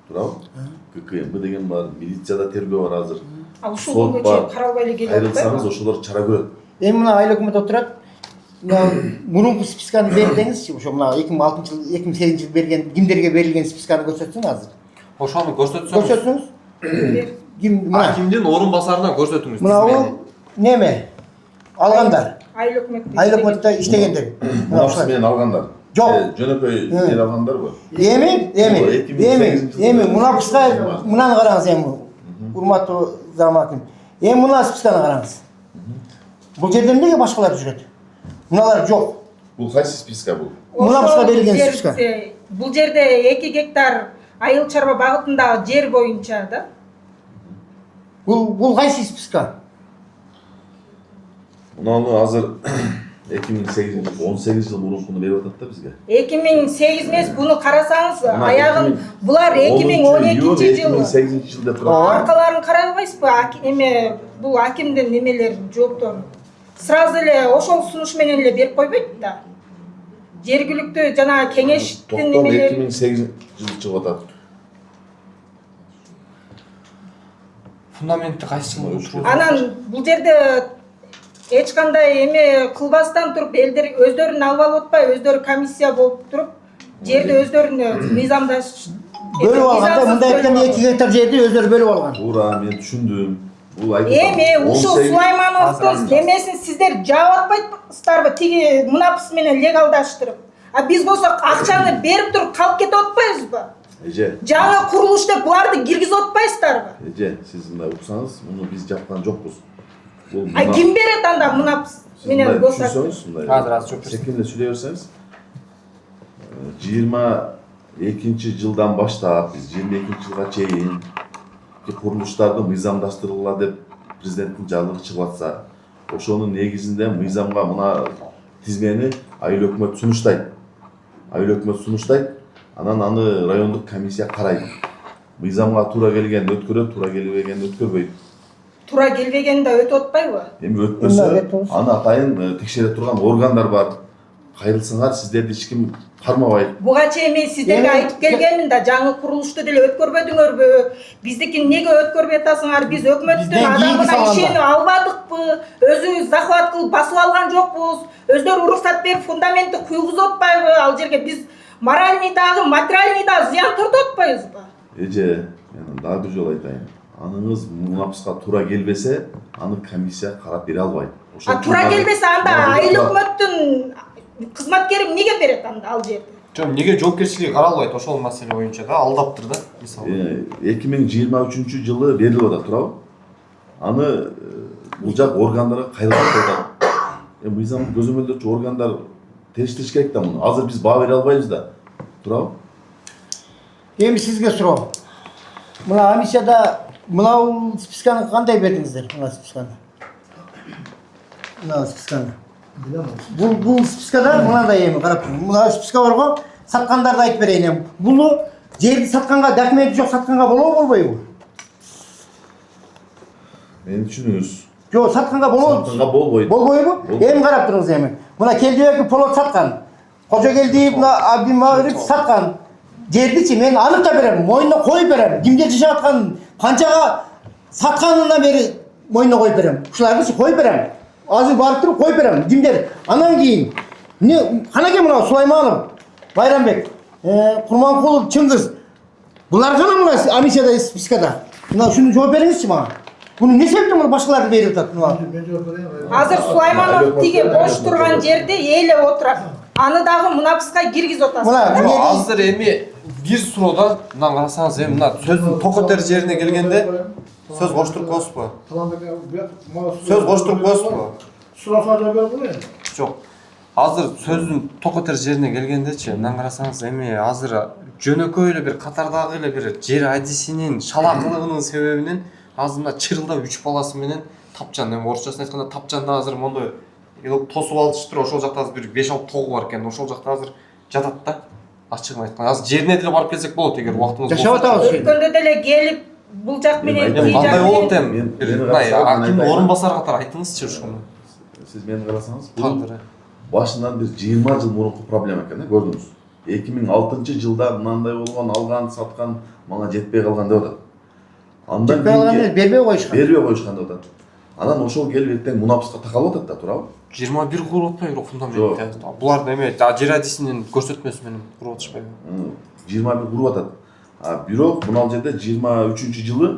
Туурабы? ККМБ деген бар. Милицияда тергөө бар азыр. Ушул күнгө чейин каралбай эле келип атпайбы? Кайрылсаңыз ошолор чара көрөт. Эми мына айыл өкмөт отурат. мурунку списканы берсеңизчи, ошо мына 2006 жыл, 2008 жыл берген кимдерге берилген списканы көрсөтсөң азыр. Ошону көрсөтсөңүз. Көрсөтсөңүз. Ким мына Кимдин орун басарынан көрсөтүңүз. мына ол неме? Алгандар. Айыл өкмөттө. Айыл өкмөттө иштегендер. Мына Мунапс ошолар. менен алгандар. Жок. Жөнөкөй жер алгандар го. Эми мунапска мынаны караңыз эми. Урматтуу заматым. Эми мына списканы караңыз. Бул жерде эмнеге башкалар жүрөт? Мыналар жок. Бул кайсы списка бул? Мунапска берилген списка. Бул жерде 2 гектар айыл чарба багытындагы жер боюнча да. Бул кайсы списка? Мунаны азыр 2018 жыл мурункуну берип атат да бизге. 2008 эмес, буну карасаңыз аягын булар 2012 жыл. 2008 жылда турат. Аркаларын карабайсызбы? Эме бул акимдин немелерин жоопторун. Сразу эле ошол сунуш менен эле берип койбойт да. Жергиликтүү жана кеңештин немелери 2008 жыл чыгып атат. Фундаментти кайсы жылы турат? анан бул жерде эч кандай эме кылбастан туруп элдер өздөрүн алып алып атпай, өздөрү комиссия болуп туруп жерди өздөрүнө мыйзамдаш Бөлүп алганда мындай айтканда 2 гектар жерди өздөрү бөлүп алган. Туура, мен түшүндүм. Бул айтып эми ушул Сулаймановдун немесин сиздер жаап атпайсыздарбы? Тиги мунапс менен легалдаштырып. А биз болсок акчаны берип туруп калып кетип атпайбызбы? Эже, Жаңы курулуш деп буларды киргизип атпайсыздарбы? эже, сиз мындай уксаңыз, муну биз жапкан жокпуз. Бул Ким берет анда мунапс менен болсак? Азыр жооп берсеңиз. Секинде сүйлөй берсеңиз. 22 жылдан баштап биз 22 жылга чейин курулуштарды мыйзамдаштыргыла деп президенттин жарлыгы чыгып атса, ошонун негизинде мыйзамга мына тизмени айыл өкмөт сунуштайт. Анан аны райондук комиссия карайт. Мыйзамга туура келгенди өткөрөт, туура келбегенди өткөрбөйт. Туура келбегенде өтүп атпайбы? Эми өтпөсө, аны атайын текшере турган органдар бар. Кайрылсаңар, сиздерди эч ким кармабайт. Буга чейин мен сиздерге айтып келгенмин да, жаңы курулушту деле өткөрбөдүңөрбү? Биздикин неге өткөрбөй атасыңар? Биз өкмөттүн адамына ишенип албадыкпы? Өзүбүз захват кылып басып алган жокпуз? Өздөрү уруксат берип фундаментти куйгузуп атпайбы? Ал жерге биз моральный дагы, материальный дагы зыян тартып атпайбызбы? Эже, мен дагы бир жолу айтайын. Аныңыз мунапска туура келбесе, аны комиссия карап бере албайт. Туура келбесе анда айыл өкмөттүн кызматкери эмнеге берет анда ал жерди? Жок, эмнеге жоопкерчилиги каралбайт ошол маселе боюнча да, алдаптыр да, мисалы. 2023 жылы берилип атат, туурабы? Аны бул жак органдарга кайрылып атат. Мыйзам көзөмөлдөөчү органдар териштириш керек да муну. Азыр биз баа бере албайбыз да. Туурабы? Эми сизге суроо. Мына комиссияда мына списканы кандай бердиңиздер? Мына списканы. Мына списканы. Бул спискада мындай эми карап туруң. Мына списка бар го, саткандарды айтып берейин эми. Бул жерди сатканга документи жок, сатканга болобу, болбойбу? Мени түшүнүңүз. Жок, сатканга болобу? Сатканга болбойт. Болбойбу? Эми карап туруңуз эми. Мына Келдибек полот саткан. Кожогелди мына Абдимагриб саткан. Жердичи мен аныкта берем, мойнуна коюп берем. Кимде жашап атканын, канчага сатканынан бери мойнуна коюп берем. Ушулардычы коюп берем. Азыр барып туруп коюп берем. Кимдер? Анан кийин канаке мына Сулайманов, Байрамбек, Курманкулов, Чыңгыз. Булар гана мына комиссияда спискада. Мына ушуну жооп бериңизчи мага. Буну эмне себептен мына башкаларды берип атат мына? Азыр Сулайманов тиги бош турган жерде ээлеп отурат. Аны дагы мунапска киргизип атасыз. Мына Азыр эми бир суроодан мына карасаңыз, эми мына сөздүн токотер жерине келгенде сөз кош туруп коесузбу? Сөз кош туруп коесузбу? Суракка бербейм. Жок. Азыр сөздүн токотер жерине келгендечи, мындан карасаңыз, эми азыр жөнөкөй эле бир катардагы эле бир жер адисинин шалакылыгынын себебинен азыр мына чырылдап 3 баласы менен тапчан, эми орусчасын айтканда тапчанда азыр мондой тосуп алышыптыр, ошол жакта азыр бир 5-6 тогу бар экен, ошол жакта азыр жатат да. Ачыгын айтканда, азыр жерине деле барып келсек болот, эгер убактыбыз болсо. жашап атабыз. Өткөндө деле келип бул жак менен Эми кандай болот эми? Мындай аким орун басар катары айтыңызчы ушуну. Сиз мени карасаңыз, бул башынан бир 20 жыл мурунку проблема экен, көрдүңүз. 2006 жылда мындай болгон, алган, саткан, мага жетпей калган деп атат. Андан бербей коюшкан. Бербей коюшкан деп атат. Анан ошол келип эртең мунапыска такалып атат да, туурабы? 21 куруп атпайбы бирок фундаментте. Булардын эме жер адисинин көрсөтмөсү менен куруп атышпайбы? 21 куруп атат. Бирок мына жерде 23-жылы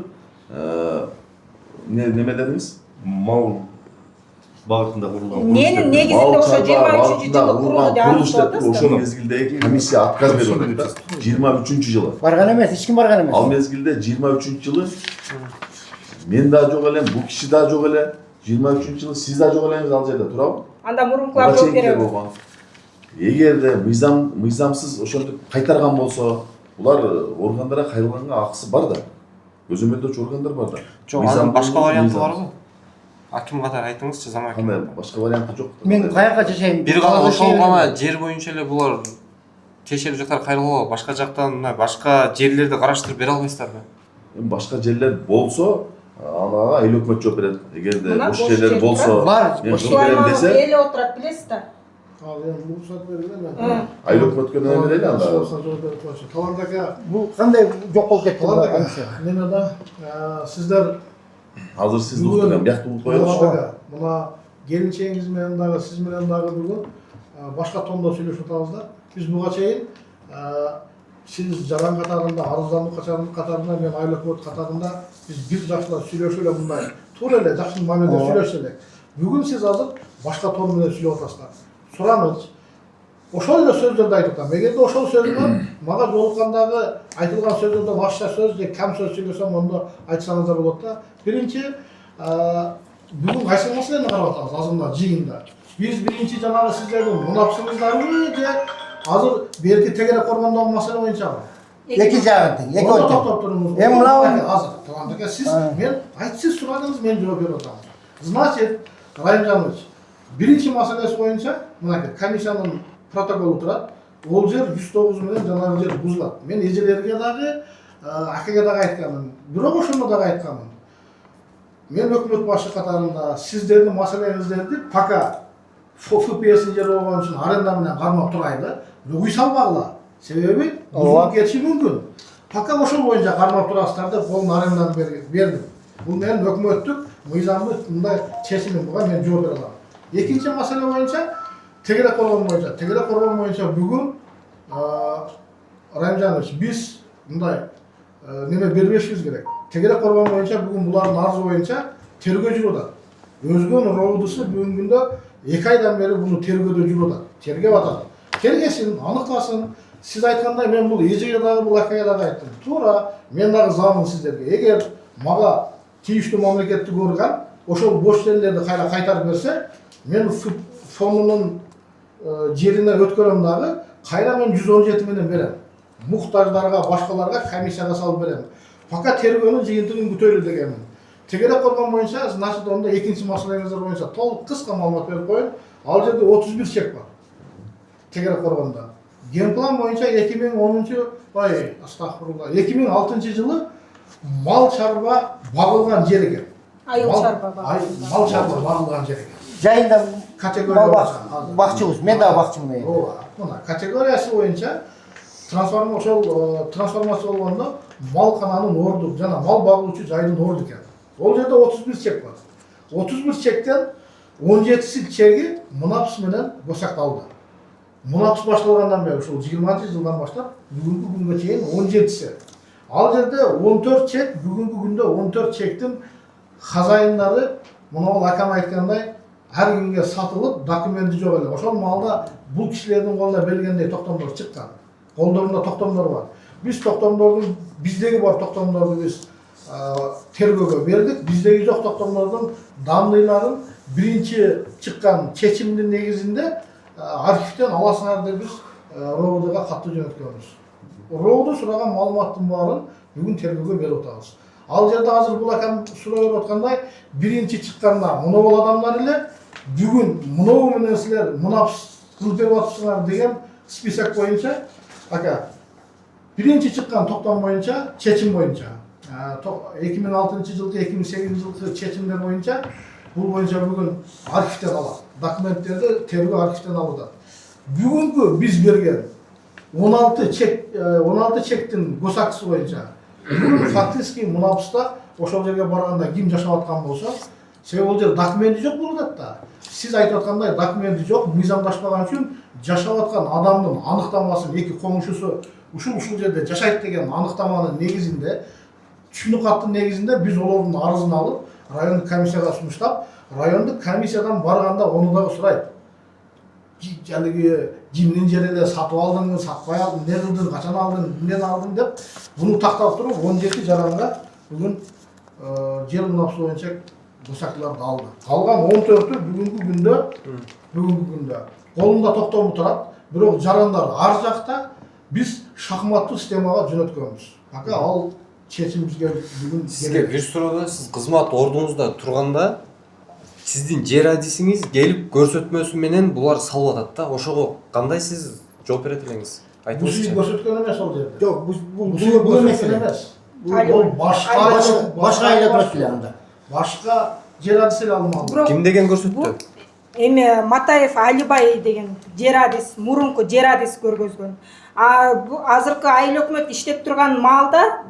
неме дедиңиз? Мал багытында курулган. Менин негизинде ошо 23-жылы курулду деп курулуш деп атышып ошол мезгилдеги комиссия отказ берип атат да. 23-жылы. Барган эмес, эч ким барган эмес. Ал мезгилде 23-жылы мен да жок элем, бул киши да жок эле. 23-жылы сиз да жок элеңиз ал жерде, туурабы? Анда мурункулар жооп береби. Эгерде мыйзамсыз ошентип кайтарган болсо, булар органдарга кайрылганга акысы бар да. Көзөмөлдөөчү органдар бар да. Жок, анын башка варианты барбы? Аким катары айтыңызчы, жаңа аким. Кандай башка варианты жок? Мен каякка жашайм? Бир гана ошол гана жер боюнча эле булар тиешелүү жактар кайрылып, башка жактан мына башка жерлерди караштырып бере албайсыздарбы? Башка жерлер болсо, ага эл өкмөт жооп берет. Эгерде бош жерлер болсо, бар, мен жооп берем десе, эле отурат, билесиз да. Ал эми уруксат бериле. айыл өкмөткө неме берели анда. Талант ака, Бул кандай жок болуп кетти? Талант ака, мен да сиздер Азыр сиз уктурган биякты угуп коелучу. Мына келинчегиңиз менен дагы сиз менен дагы бүгүн башка тондо сүйлөшүп атабыз да. Биз буга чейин сиз жаран катарында, арыздандык катарында, мен айыл өкмөт катарында биз бир жакшылап сүйлөшүп эле мындай туура эле жакшы мамиледе сүйлөшүп элек. Бүгүн сиз азыр башка тон менен сүйлөп атасыздар. Сураңыз. Ошол эле сөздөрдү айтып атам. Эгерде ошол сөздүн мага жолуккандагы айтылган сөздөрдөн ашча сөз же кам сөз сүйлөсөм, ондо айтсаңыздар болот да. Биринчи, бүгүн кайсы маселени карап атабыз азыр мына жыйында. Биз биринчи жанагы сиздердин мунапсыңыздарбы же азыр берки тегерек коргондогу маселе боюнчабы? Эки жагы тең, эки ой тең. Токтоп туруңуз. Эми мына азыр Талант ака, сиз мен айтсыз сурадыңыз, мен жооп берип атам. Значит, Райымжанович, биринчи маселеси боюнча мына комиссиянын протоколу турат. Ол жер 109 менен жанагы жер бузулат. Мен эжелерге дагы, акеге дагы айтканмын. Бирок ошону дагы айтканмын. Мен өкмөт башы катарында сиздердин маселеңиздерди пока ФПС жери болгон үчүн аренда менен кармап турайлы. Үй салбагыла. Себеби бузулуп кетиши мүмкүн. Пока ошол боюнча кармап турасыздар деп колун аренданы бердим. Бул менин өкмөттүк мыйзамдуу мындай чечимим, буга мен жооп бере алам. Экинчи маселе боюнча тегерек коргон боюнча бүгүн Райымжанович, биз мындай неме бербешибиз керек. Тегерек коргон боюнча бүгүн булардын арызы боюнча тергөө жүрүп атат. Өзгөн роудусу бүгүнкү күндө 2 айдан бери буну тергөөдө жүрүп атат. Тергеп атат. Тергесин, аныкласын. Сиз айткандай мен бул эжеге дагы, бул акеге дагы айттым. Туура, мен дагы замын сиздерге. Эгер мага тийиштүү мамлекеттик орган ошол бош жерлерди кайтарып берсе, мен фондунун жерине өткөрөм дагы, кайра мен 117 менен берем. Муктаждарга, башкаларга комиссияга салып берем. Пока тергөөнүн жыйынтыгын күтөлү дегенмин. Тегерек коргон боюнча, значит, онда экинчи маселеңиздер боюнча толук кыска маалымат берип коеюн. Ал жерде 31 чек бар. Тегерек коргондо. Генплан боюнча 2006 жылы мал чарба багылган жер экен. Айыл чарба Мал чарба багылган жер экен. жайында Категория бакчыбыз, мен дагы бакчымын эми. Мына категориясы боюнча трансформация болгондо малкананын орду жана мал багылуучу жайдын орду экен. Ол жерде 31 чек бар. 31 чектен 17 чеги мунапс менен босакталды. Мунапс башталгандан бери ушул 20-жылдан баштап бүгүнкү күнгө чейин 17-си. Ал жерде 14 чек, бүгүнкү күндө 14 чектин хазайындары мына акам айткандай ар кимге сатылып, документи жок эле. Ошол маалда бул кишилердин колуна берилгендей токтомдор чыккан. Колдорунда токтомдор бар. Биз токтомдордун биздеги бар токтомдорду биз тергөөгө бердик. Биздеги жок токтомдордун данныйларын биринчи чыккан чечимдин негизинде архивден аласыңар деп биз РОВДга катты жөнөткөнбүз. РОВД сураган маалыматтын баарын бүгүн тергөөгө берип атабыз. Ал жерде азыр бул акам сурап берип аткандай биринчи чыкканда монобул адамдар эле бүгүн монобу менен силер мунапс кылып берип атыпсыңар деген список боюнча ака биринчи чыккан токтом боюнча чечим боюнча 2006 жылкы 2008 жылкы чечимдер боюнча бул боюнча бүгүн архивден алат. Документтерди тергөө архивден алып атат. Бүгүнкү биз берген 16 чектин госактысы боюнча бүгүн фактически мунапста ошол жерге барганда ким жашап аткан болсо Себеби бул жерде документи жок бул да. Сиз айтып аткандай документи жок, мыйзамдашпаган үчүн жашап аткан адамдын аныктамасын эки комушусу ушул жерде жашайт деген аныктаманын негизинде, түшүнүк каттын негизинде биз олордун арызын алып, райондук комиссияга сунуштап, райондук комиссиядан барганда ону дагы сурайт. Жанагы кимдин жери эле сатып алдыңбы, сатпай алдың, эмне кылдың, качан алдың, эмнени алдың деп буну тактап туруп 17 жаранга бүгүн жер мунапсы боюнча босактыларды алды. Калган 14-ü бүгүнкү күндө колунда токтому турат, бирок жарандар ар жакта биз шахматтуу системага жөнөткөнбүз. Ака ал чечим бизге бүгүн Сизге бир суроо, сиз кызмат ордуңузда турганда сиздин жер адисиңиз келип көрсөтмөсү менен булар салып атат да. Ошого кандай сиз жооп берет элеңиз? бул Айтыңызчы. көрсөткөн эмес ал жерде. Жок, Бул меселе эмес. Бул башка айлык маселе анда. Башка жер адиси эле алмалды. Ким деген көрсөттү? Эми Матаев Алибай деген жер адис, мурунку жер адис көргөзгөн. Азыркы айыл өкмөт иштеп турган маалда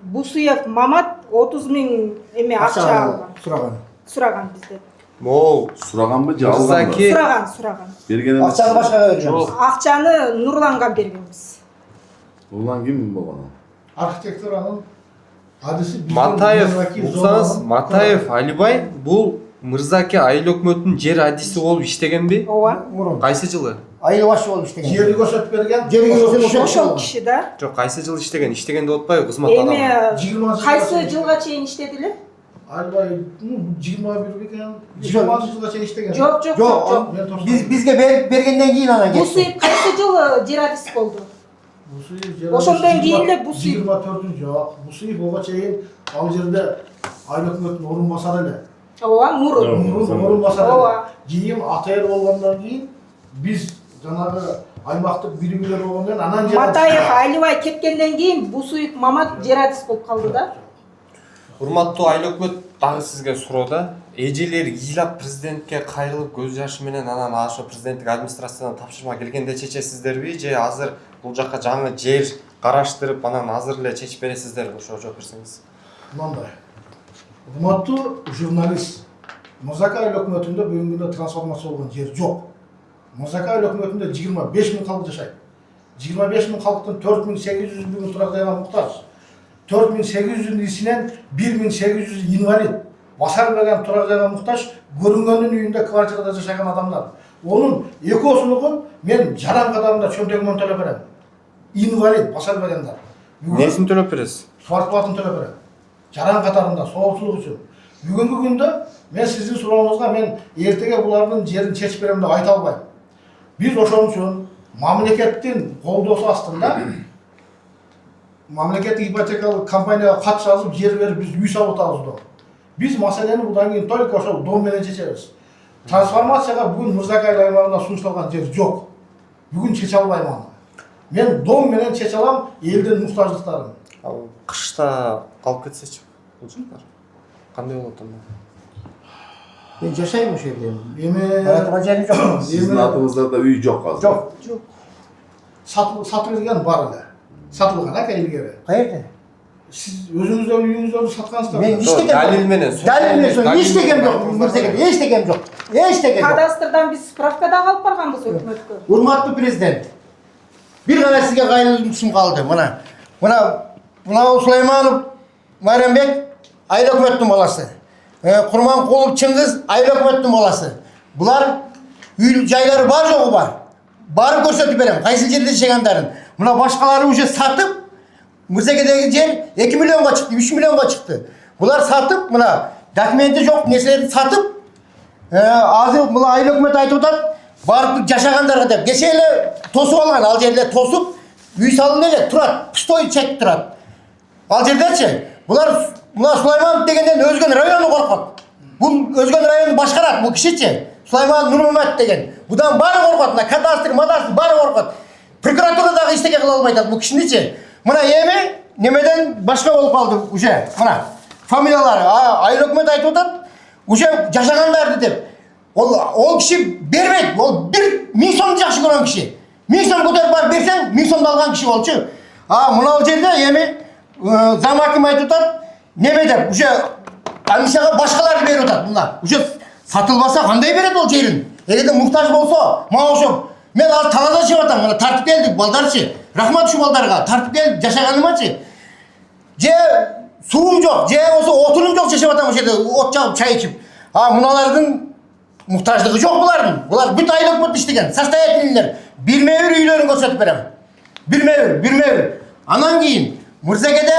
Бусуев Мамат 30 000 эме акча алган. Сураган бизде. Могу Сураганбы же алганбы? Сураган. Берген эмес. Акчаны башкага бергенбиз. Акчаны Нурланга бергенбиз. Улан ким болгон? Архитектуранын адиси Матаев уксаңыз, Матаев Алибай бул Мырзаке айыл өкмөтүнүн жер адиси болуп иштегенби? Ооба. Мурун. Кайсы жылы? Айыл башы болуп иштеген. Жери көрсөтүп берген. Жери көрсөтүп Ошол киши да. Жок, кайсы жылы иштеген? Иштеген деп атпайбы кызмат адамы? Эми кайсы жылга чейин иштеди эле? Албай 21 экен. 20 жылга чейин иштеген. Жок. Жок, бизге бергенден кийин анан кетти. Бусуев кайсы жылы жер адис болду? Ошондон кийин эле Бусуев 24 жок. Бусуев ого чейин ал жерде айыл өкмөтүнүн орун басары эле. Ооба, мурун. Орун басары Ооба. эле. Кийин АТР болгондон кийин биз жанагы аймактык биригүүлөр болгондон анан Матаев Алибай кеткенден кийин Бусуев Мамат жер адис болуп калды да. Урматтуу айыл өкмөт, дагы сизге суроо да. Эжелер ыйлап президентке кайрылып көз жашы менен анан ошо президенттик администрациядан тапшырма келгенде чечесиздерби же азыр бул жакка жаңы жер караштырып анан азыр эле чечип бересиздерби? Ошого жооп берсеңиз. Мындай. Урматтуу журналист, Мырзаке айыл өкмөтүндө бүгүнкү күндө трансформация болгон жер жок. Мырзаке айыл өкмөтүндө 25 000 калк жашайт. 25 000 калктын 4800 бүгүн турак жайга муктаж. 4800'ün ичинен 1800 инвалид. Басар берген турак жайга муктаж, көрүнгөндүн үйүндө квартирада жашаган адамдар. Онун экөөсүнүн мен жаран катарында чөнтөгүмөн төлөп берем. Инвалид басар бергендер. Несин төлөп бересиз? Квартплатын төлөп берем. Жаран катарында соолчулук үчүн. Бүгүнкү күндө мен сиздин сурооңузга мен эртеге булардын жерин чечип берем деп айта албайм. Биз ошон үчүн мамлекеттин колдоосу астында мамлекеттик ипотекалык компанияга кат жазып жер берип биз үй салып атабыз да. Биз маселени будан кийин только ошол дом менен чечебиз. Трансформацияга бүгүн Мырзаке айыл аймагында сунушталган жер жок. Бүгүн чече албайм аны. Мен дом менен чече алам элдин муктаждыктарын. Ал кышта калып кетсечи бул жактар кандай болот анда? Мен жашайм ошол жерде. Эми Баратырган жерим жок. Сиздин атыңыздарда үй жок азыр. Жок. Сатылган бар эле. Сатылган ака илгери. Каерде? Сиз өзүңүздөн үйүңүздөрдү саткансыздар. Мен иштеген Далил менен. Далил менен иштеген жок. Эчтегем жок. Эчтеген жок. Кадастрдан биз справка да алып барганбыз өкмөткө. Урматтуу президент. Бир гана сизге кайрылышым калды. Мына Сулайманов Майрамбек айыл өкмөттүн баласы. Курманкулов Чыңгыз айыл өкмөттүн баласы. Булар үй жайлары бар жогу бар. Барып көрсөтүп берем. Кайсы жерде жашагандарын. Мына башкалары уже сатып Мырзакедеги жер 2 миллионга чыкты, 3 миллионга чыкты. Булар сатып, мына документи жок нерселерди сатып, азыр мына айыл өкмөт айтып атат, барып жашагандарга деп. Кеше эле тосуп алган, ал жерде тосуп, үй салынды эле, турат, пустой чек турат. Ал жердечи, булар мына Сулайманов дегенден өзгөн району коркот. Бул өзгөн району башкарат, бул кишичи. Сулайман Нурмамат деген. Будан баары коркот, мына кадастр, баары коркот. Прокуратура дагы эчтеке кыла албай атат бул кишиничи. Мына эми немеден башка болуп калды уже. Мына фамилиялары айыл өкмөт айтып атат, уже жашагандарды деп. Ол киши бербейт. Ол 1000 сомду жакшы көргөн киши. 1000 сом көтөрүп барып берсең, 1000 сомду алган киши болчу. Мына жерде эми зам аким айтып атат, неме деп уже комиссияға башқаларды беріп жатады мына. Уже сатылмаса қандай береді ол жерін? Егер мұқтаж болса, маған ошо мен ал талада жеп жатам, мына тартып келдік балдарчы. Рахмат шу балдарға, тартып келіп жашағанымачы. Же суым жоқ, же осы отыным жоқ жашап жатам ошо жерде, от жағып, чай ішіп. А мыналардың мұқтаждығы жоқ бұлардың. Бұлар бүт айлық бұт іштеген, состоятельнелер. Бірме-бір үйлерін көрсетіп берем. Бірме-бір. Анан кейін Мырзакеде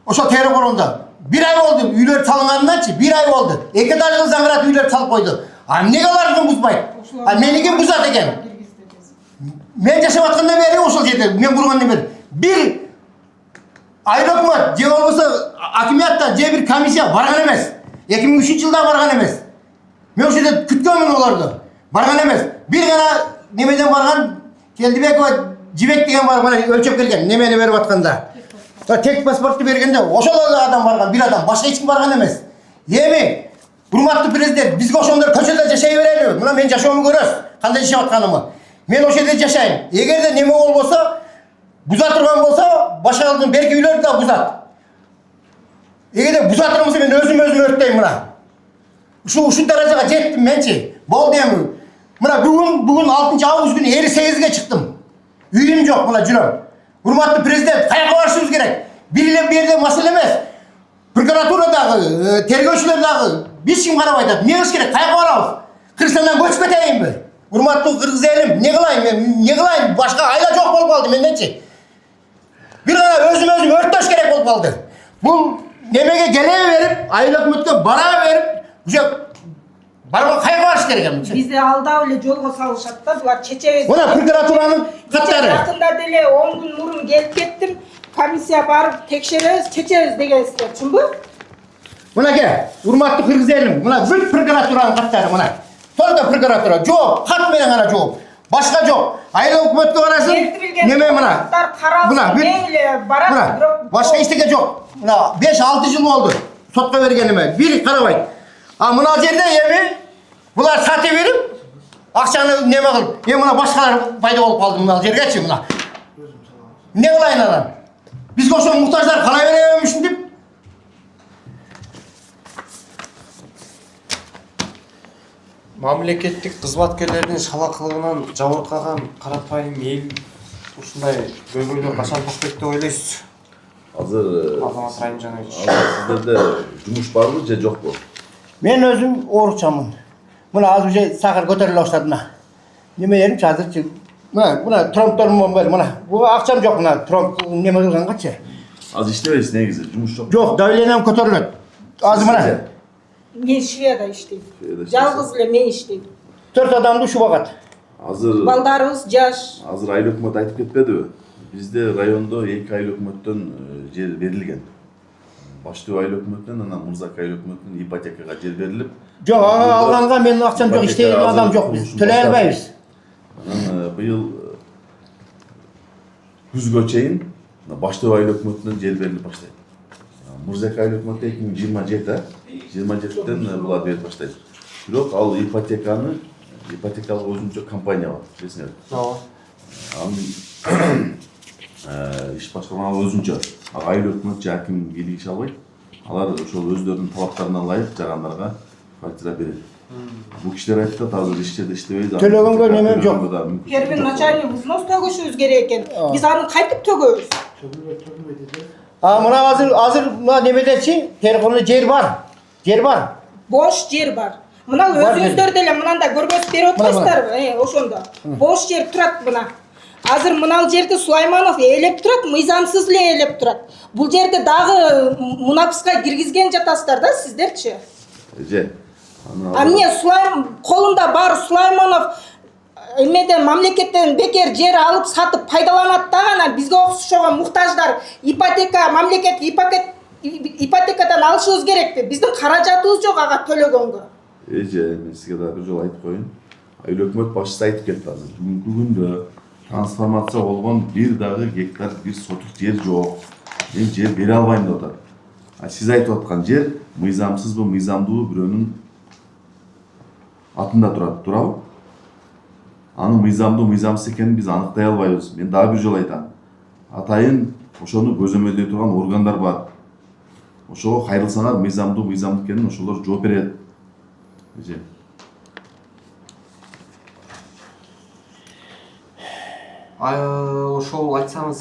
ошо тері қорғанда. Bir ay oldu үйлер салынғанынан, bir ay oldu. 2 жыл заңғырат үйлер салып қойды. А неге олардың бұзбайды? А меніген бұзат екен. Мен жашап жатқаннан бері ошол жерде, мен құрғаннан бері. Bir айлықмат, же болмаса акимиятта же bir комиссия барған емес. 2003 жылда барған емес. Мен ошол жерде күткенмін оларды. Барған емес. Bir ғана немеден барған, Келдібекова Жібек деген бар, мына өлчеп келген, немені беріп жатқанда. Тек паспортты бергенде ошол адам барған, bir адам, башка ешкім барған емес. Эми, урматтуу президент, бизге ошондор көчөдө жашай берели. Мына мен жашоомду көрөсүз, кандай жашап атканымды. Мен ошол жерде жашайм. Эгерде неме болбосо, буза турган болсо, башкалардын берки үйлөрдү да бузат. Эгерде буза турмаса мен өзүм өрттөйм мына. Ушул даражага жеттим менчи. Болду эми. Мына бүгүн 6-август күнү 58-ге чыктым. Үйүм жок, мына жүрөм. Урматтуу президент, каяка барышыбыз керек? Bir yerде маселе эмес. Прокуратурадагы, тергөөчүлөр дагы биз ким карап айтат? Эмне кылыш керек? Каяка барабыз? Кыргызстандан көчүп кетейинби? Урматтуу кыргыз элим, эмне кылайын мен? Эмне кылайын? Башка айла жок болуп калды менденчи. Bir гана өзүм өрттөш керек болуп калды. Бул немеге келе берип, айыл өкмөткө бара берип, уже барып каяка барыш керек эми? Бизди алдап эле жолго салышат да, булар чечебиз. Мына прокуратуранын каттары. Жакында деле 10 күн мурун келип кеттим. Комиссия барып текшеребиз, чечебиз дегенсиздер, чынбы? Мына ке, урматтуу кыргыз элим, мына бүт прокуратуранын каттары мына. Только прокуратура жооп, кат менен гана жооп. Башка жок. Айыл өкмөткө барасың. Неме мына? Мына бүт барат, бирок башка эчтеке жок. Мына 5-6 жыл болду сотко бергениме. Бир карабайт. А мына жерде эми булар сатып берип, акчаны неме кылып, мына башкалар пайда болуп калды мына жергечи мына. Эмне кылайын анан? Бизге ошо муктаждар кала беребем ушинтип. Мамлекеттик кызматкерлердин шалакылыгынан жабыркаган карапайым эл ушундай көйгөйлөр качан токпойт деп ойлойсуз? Азыр Азамат Райымжанович. сиздерде жумуш барбы же жокпу? Мен өзүм оорукчамын. Мына азыр уже сахар көтөрүлө баштады мына. Немелерим азырчы. Мына тромбторум бар мына. Бул акчам жок мына тромб неме кылгангачы. Азыр иштебейсиз негизи, жумуш жок. Жок, давлением көтөрүлөт. Азыр мына. Мен Шведа иштейм. Жалгыз эле мен иштейм. 4 адамды ушу багат. Азыр Балдарыбыз жаш. Азыр айыл өкмөт айтып кетпедиби? Бизде райондо 2 айыл өкмөттөн жер берилген. Баштуу айыл өкмөттөн анан Мурзак айыл өкмөттөн ипотекага жер берилип. Жок, алганга менин акчам жок, иштеген адам жок биз. Төлөй албайбыз. Анан быйыл күзгө чейин баштуу айыл өкмөтүнөн жер берилип баштайт. Мурзак айыл өкмөтү 2027-27-ден булар берип баштайт. Бирок ал ипотекалык өзүнчө компания бар, билесиңерби? Ооба. Анын иш башкармагы өзүнчө. Айыл өкмөт же аким келип иш албайт. Алар ошол өздөрүнүн талаптарына ылайык жарандарга квартира берет. Бул кишилер айтат, азыр иш жерде иштебейт. Төлөгөнгө неме жок. Первый начальник взнос төгүшүбүз керек экен. Биз аны кайтып төгөбүз. Мына азыр мына немедечи, телефонда жер бар. Жер бар. Бош жер бар. Мына өзүңүздөр деле мынанда көргөзүп берип атпайсыздарбы? Ошондо. Бош жер турат мына. Азыр мынал жерди Сулайманов ээлеп турат, мыйзамсыз эле ээлеп турат. Бул жерде дагы мунапыска киргизген жатасыздар да сиздерчи? Же. А эмне колунда бар Сулайманов эмеден мамлекеттен бекер жер алып сатып пайдаланат да гана бизге окшогон муктаждар ипотека мамлекет ипотекадан алышыбыз керекпи? Биздин каражатыбыз жок ага төлөгөнгө. Же, мен сизге дагы бир жолу айтып коеюн. Айыл өкмөт башчысы айтып кетти азыр. Бүгүнкү күндө трансформация болгон бир дагы гектар бир сотук жер жок. Мен жер бере албайм деп атат. А сиз айтып аткан жер мыйзамсызбы, мыйзамдуубу бирөөнүн атында турат, турабы? Аны мыйзамдуу, мыйзамсыз экенин биз аныктай албайбыз. Мен дагы бир жолу айтам. Атайын ошону көзөмөлдөй турган органдар бар. ошого кайрылсаңар мыйзамдуу экенин ошолор жооп берет. Ошол айтсаңыз,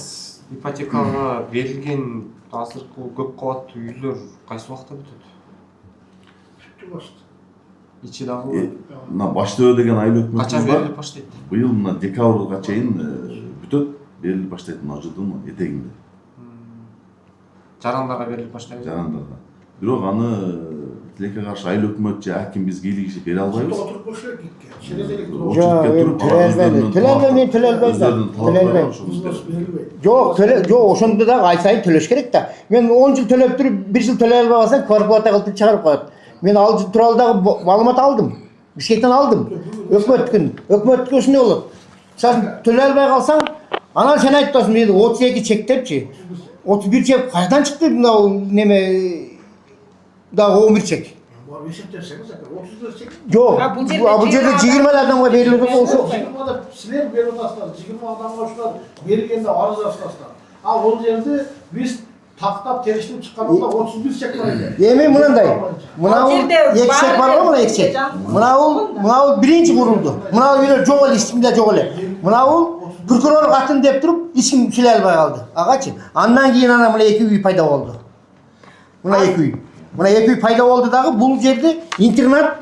ипотекага берилген азыркы көп кабаттуу үйлөр кайсы убакта бүтөт? Ичи дагы Мына баштөө деген айыл өкмөтүбүз качан бар. берилип баштайт? Быйыл мына декабрга чейин бүтөт, берилип баштайт мына жылдын этегинде. Жарандарга берилип баштайбы? Жарандарга. Бирок аны тилекке каршы айыл өкмөт же аким биз кийлигишип бере албайбыз. Отуруп көрсөк кеткен. Шенезелик туруп. Жок, ошондо дагы ай сайын төлөш керек да. Мен 10 жыл төлөп туруп, 1 жыл төлөй албай калсам, квартплата кылып чыгарып коет. Мен ал тууралуу дагы маалымат алдым. Бишкектен алдым. Өкмөткө ушундай болот. Мисалы төлөй албай калсаң, анан сен айтып атасың, мен 32 чек депчи. 31 чек кайдан чыкты мынау неме дагы 11 чек. Бар эсептесеңиз, 34 чек. Жок, бул жерде 20 адамга берилип болсо, 20 силер берип атасыздар, 20 адамга ушулар бергенде арыз жазасыздар. Ал ол жерде биз тактап териштип чыкканда 31 чек бар экен. эми мындай. Мынау 2 чек бар го, мына 2 чек. Мынау биринчи курулду. Мынау үйлөр жок эле, ичимде жок эле. Мынау прокурор катын деп туруп, эч ким сүйлөй албай калды. Агачы. Андан кийин ана мына 2 үй пайда болду. Мына 2 үй. Мына 2 үй пайда болду дагы, бул жерде интернат.